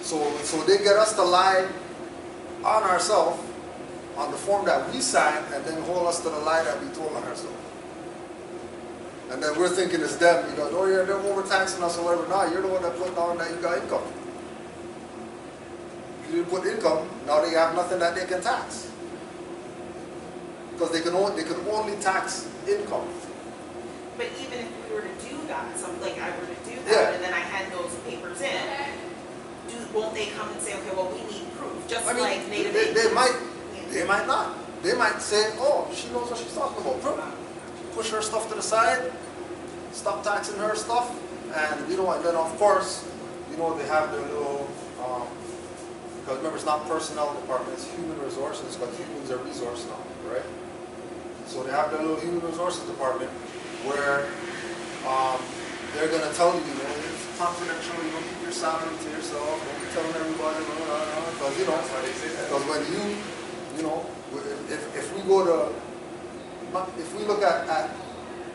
So they get us to lie on ourselves on the form that we sign, and then hold us to the lie that we told on ourselves. And then we're thinking it's them, you know, oh yeah, they're overtaxing us or whatever. No, you're the one that put down that you got income. You didn't put income, now they have nothing that they can tax. Because they can only tax income. But even if we were to do that, so like I were to do that, Yeah. and then I had those papers in, do won't they come and say, okay, well, we need proof, just I mean, like Native they Indians? might not. They might say, oh, she knows what she's talking about. Push her stuff to the side, stop taxing her stuff, and you know what, then of course, you know, they have their little, because remember, it's not personnel department, it's human resources, because humans are resource now, right? So they have their little human resources department where they're going to tell you, you know, it's confidential, you don't keep your salary to yourself, don't be telling everybody, because, you know, because when you know, if we go to, if we look at,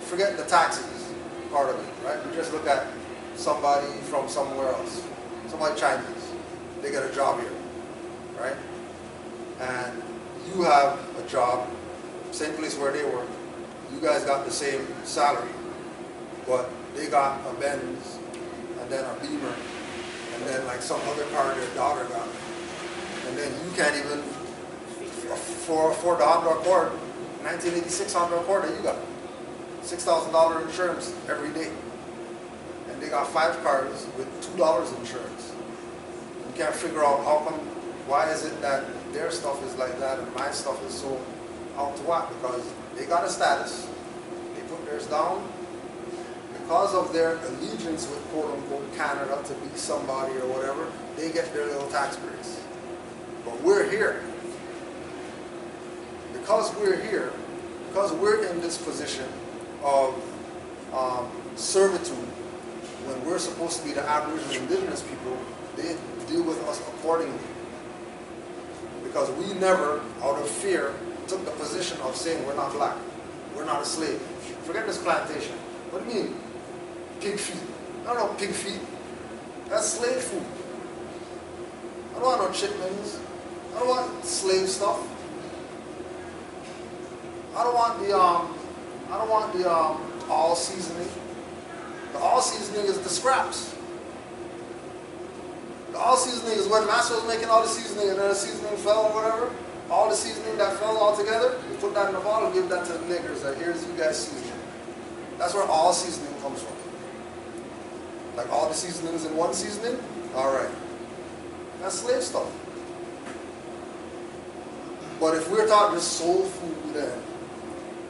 forget the taxes part of it, right? We just look at somebody from somewhere else, somebody Chinese, they get a job here, right? And you have a job, same place where they work, you guys got the same salary, but they got a Benz, and then a Beamer, and then like some other car their daughter got, and then you can't even afford the Honda Accord, 1986 Honda Accord that you got, $6,000 insurance every day, and they got 5 cars with $2 insurance. You can't figure out how come, why is it that their stuff is like that and my stuff is so out to whack? Because they got a status, they put theirs down, because of their allegiance with quote-unquote Canada to be somebody or whatever, they get their little tax breaks. But we're here. Because we're here, because we're in this position of servitude, when we're supposed to be the Aboriginal Indigenous people, they deal with us accordingly. Because we never, out of fear, took the position of saying we're not black, we're not a slave. Forget this plantation. What do you mean? Pig feet. I don't know pig feet. That's slave food. I don't want no chitlins. I don't want slave stuff. I don't want the all seasoning. The all seasoning is the scraps. The all seasoning is when master was making all the seasoning and then the seasoning fell or whatever. All the seasoning that fell all together, you put that in a bottle, give that to the niggers. Like, here's you guys seasoning. That's where all seasoning comes from. Like all the seasonings in one seasoning? Alright. That's slave stuff. But if we're taught this soul food, then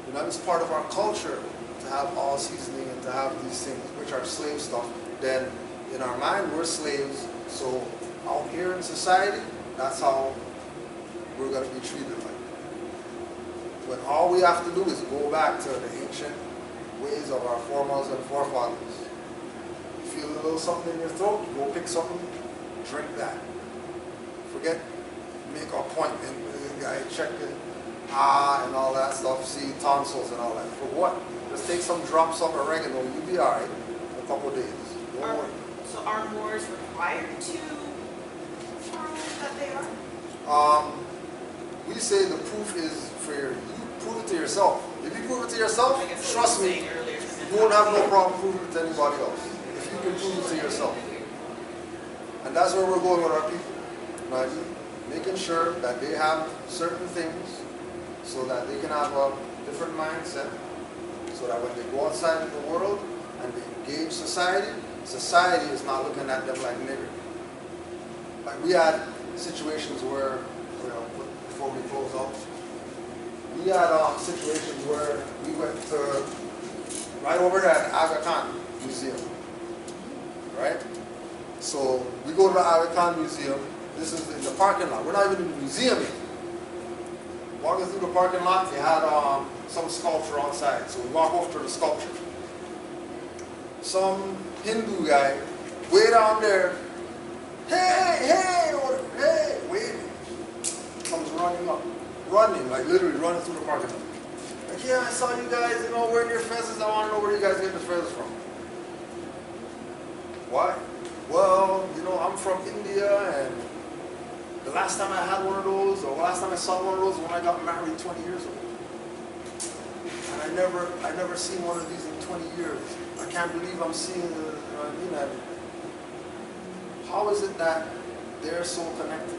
you know, it's part of our culture to have all seasoning and to have these things, which are slave stuff, then in our mind we're slaves. So out here in society, that's how we're going to be treated like. When all we have to do is go back to the ancient ways of our foremothers and forefathers. You feel a little something in your throat, you go pick something, drink that. Forget, make an appointment with the guy, check it, and all that stuff, see tonsils and all that. For what? Just take some drops of oregano, you'll be alright in a couple of days. Don't worry. So are Moors required to prove that they are? We say the proof is for you prove it to yourself. If you prove it to yourself, I guess trust me, you won't have no problem proving it to anybody else. If you can prove it to yourself. And that's where we're going with our people. Right? Making sure that they have certain things so that they can have a different mindset, so that when they go outside in the world and they engage society, society is not looking at them like nigger. Like we had situations where, you know, before we close out, we had situations where we went to right over there at the Aga Khan Museum, right? So we go to the Aga Khan Museum. This is in the parking lot. We're not even in the museum yet. Walking through the parking lot, they had some sculpture on side. So we walk over to the sculpture. Some Hindu guy, way down there, hey, waving, comes running up. Running, like literally running through the parking lot. Like, yeah, I saw you guys, you know, wearing your fezzes. I want to know where you guys get the fezzes from. Why? Well, you know, I'm from India, and the last time I had one of those, or the last time I saw one of those, when I got married 20 years ago. And I never seen one of these in 20 years. I can't believe I'm seeing the, you know what I mean? And how is it that they're so connected?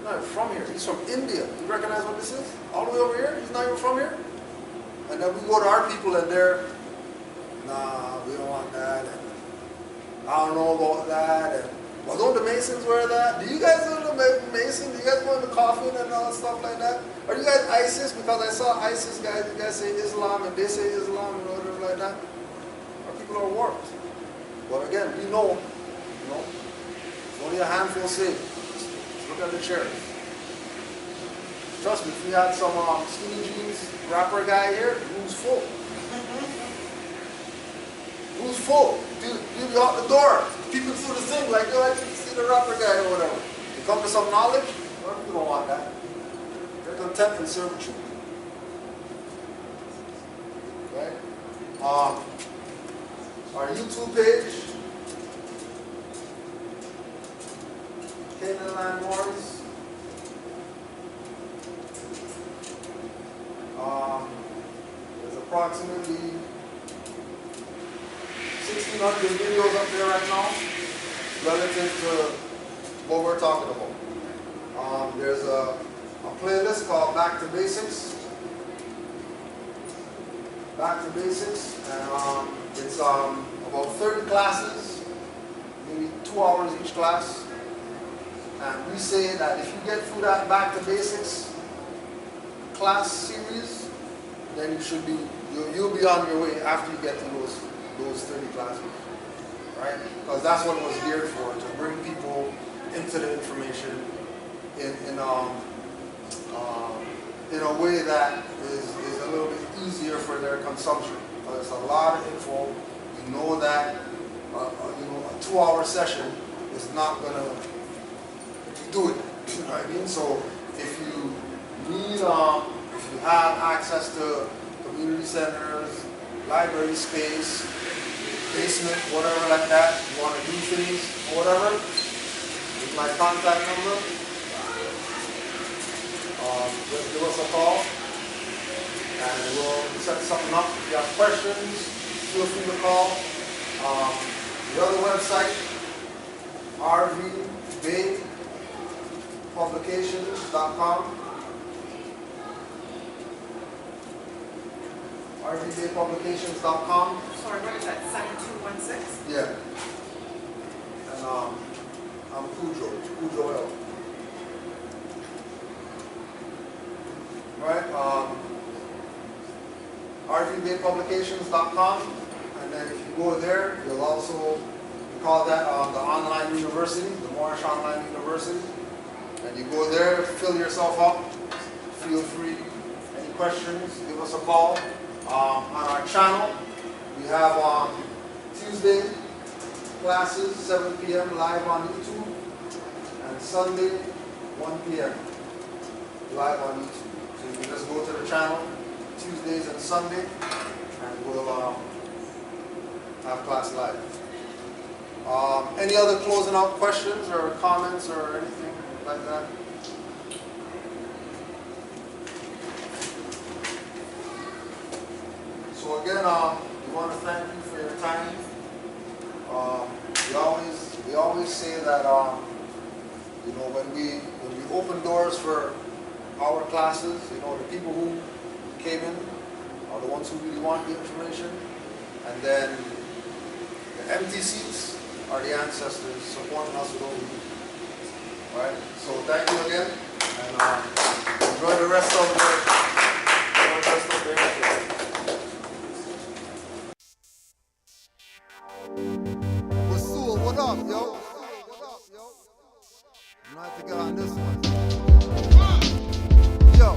Not from here. He's from India. You recognize what this is? All the way over here? He's not even from here? And then we go to our people and they're, nah, we don't want that. And I don't know about that. And Well, don't the Masons wear that? Do you guys know the Masons? Do you guys go in the coffin and all stuff like that? Are you guys ISIS? Because I saw ISIS guys, you guys say Islam and they say Islam and whatever like that. Our people are warped. But again, we know, it's only a handful saved. Look at the chairs. Trust me, if we had some skinny jeans rapper guy here, who's full? Who's full? Dude, you out the door. People through the thing like, yo, I didn't see the rapper guy or whatever. You come to some knowledge? No, you don't want that. They're content and servitude. Right? Our YouTube page, Canaanland Moors. There's approximately 1,600 videos up there right now relative to what we're talking about. There's a playlist called Back to Basics. Back to Basics, and it's about 30 classes, maybe 2 hours each class. And we say that if you get through that Back to Basics class series, then you'll be on your way after you get through those 30 classes, right? Because that's what it was geared for, to bring people into the information in a way that is a little bit easier for their consumption. Because it's a lot of info. We know that a 2-hour session is not gonna do it. You know what I mean? So if you need, if you have access to community centers, library space, basement, whatever like that, you want to do things or whatever, with my contact number, just give us a call and we'll set something up. If you have questions, feel free to call. The other website, rvbaypublications.com. rvbaypublications.com. Sorry, what is that, 7216? Yeah. And I'm Cujo L. Right? rvbaypublications.com. And then if you go there, you'll also, we call that the online university, the Moorish Online University. And you go there, fill yourself up, feel free. Any questions, give us a call. On our channel, we have Tuesday classes, 7 p.m. live on YouTube, and Sunday, 1 p.m. live on YouTube. So you can just go to the channel Tuesdays and Sunday, and we'll have class live. Any other closing out questions or comments or anything like that? So again, we want to thank you for your time. We always say that when we open doors for our classes, the people who came in are the ones who really want the information, and then the empty seats are the ancestors supporting us with all we do. All right. So thank you again, and enjoy the rest of the What up, yo? I'm gonna have to get on this one. Yo,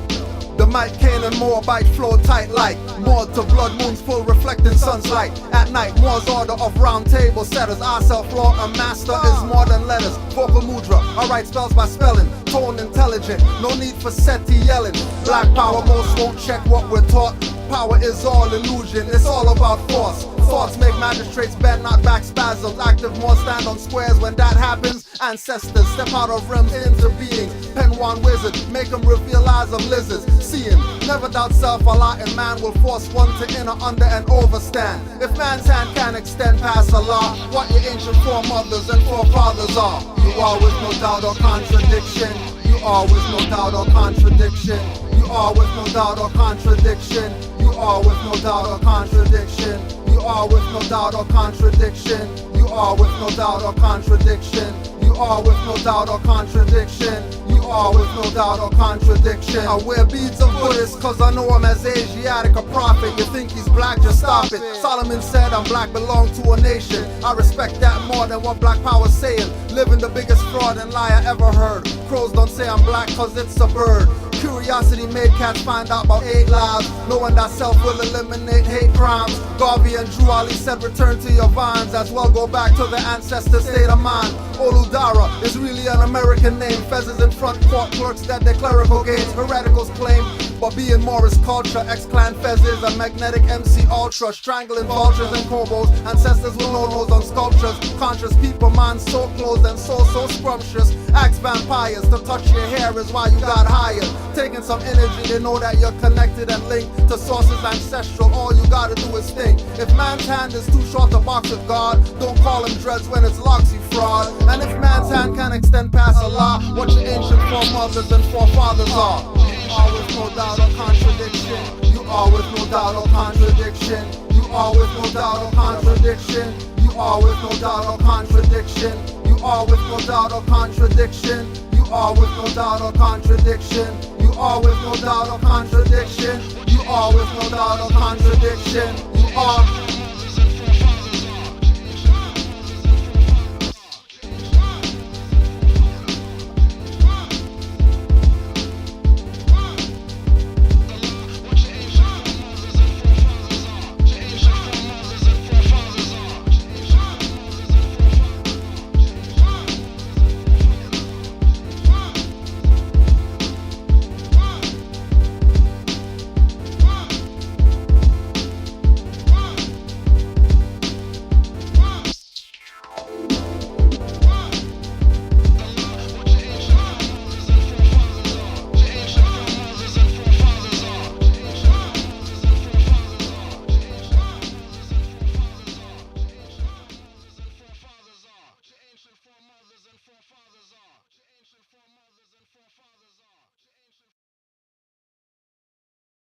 the mic Canaan Moor bite flow tight like more to blood moons full reflecting sun's light. At night, Moor's order of round table setters. Ourself law and master is more than letters. Vocal mudra, I write spells by spelling. Tone intelligent, no need for SETI yelling. Black power, most won't check what we're taught. Power is all illusion, it's all about force. Thoughts make magistrates bend, not back spasms. Active more stand on squares when that happens. Ancestors step out of realms into being. Pen one wizard, make them reveal eyes of lizards. Seeing, never doubt self, Allah and man will force one to inner, under and overstand. If man's hand can extend past Allah, what your ancient foremothers and forefathers are. You are with no doubt or contradiction. You are with no doubt or contradiction. You are with no doubt or contradiction. You are with no doubt or contradiction. You are with no doubt or contradiction. You are with no doubt or contradiction. You are with no doubt or contradiction. You are with no doubt or contradiction. I wear beads of Buddhist cause I know him as Asiatic, a prophet. You think he's black, just stop it. Solomon said I'm black, belong to a nation. I respect that more than what black power's saying. Living the biggest fraud and lie I ever heard. Crows don't say I'm black cause it's a bird. Curiosity made cats find out about 8 lives, knowing that self will eliminate hate crimes. Garvey and Drew Ali said return to your vines, as well go back to the ancestor state of mind. Oludara is really an American name. Fezzes in front, court clerks that their clerical gains. Hereticals claim, but being Moorish culture, ex-clan Fezzes, a magnetic MC Ultra, strangling vultures and kobolds, ancestors with no nose on sculptures. Conscious people, minds so closed and so scrumptious. Ask vampires to touch your hair is why you got hired. Taking some energy, they know that you're connected and linked to sources ancestral. All you gotta do is think. If man's hand is too short to box with God, don't call him dreads when it's locks, you fraud. And if man's hand can extend past Allah, what your ancient foremothers and forefathers are. You are with no doubt or contradiction. You are with no doubt or contradiction. You are with no doubt or contradiction. You are with no doubt or contradiction. You are with no doubt or contradiction. You are with no doubt or contradiction. You are with no doubt or contradiction. You are with no doubt or contradiction. You are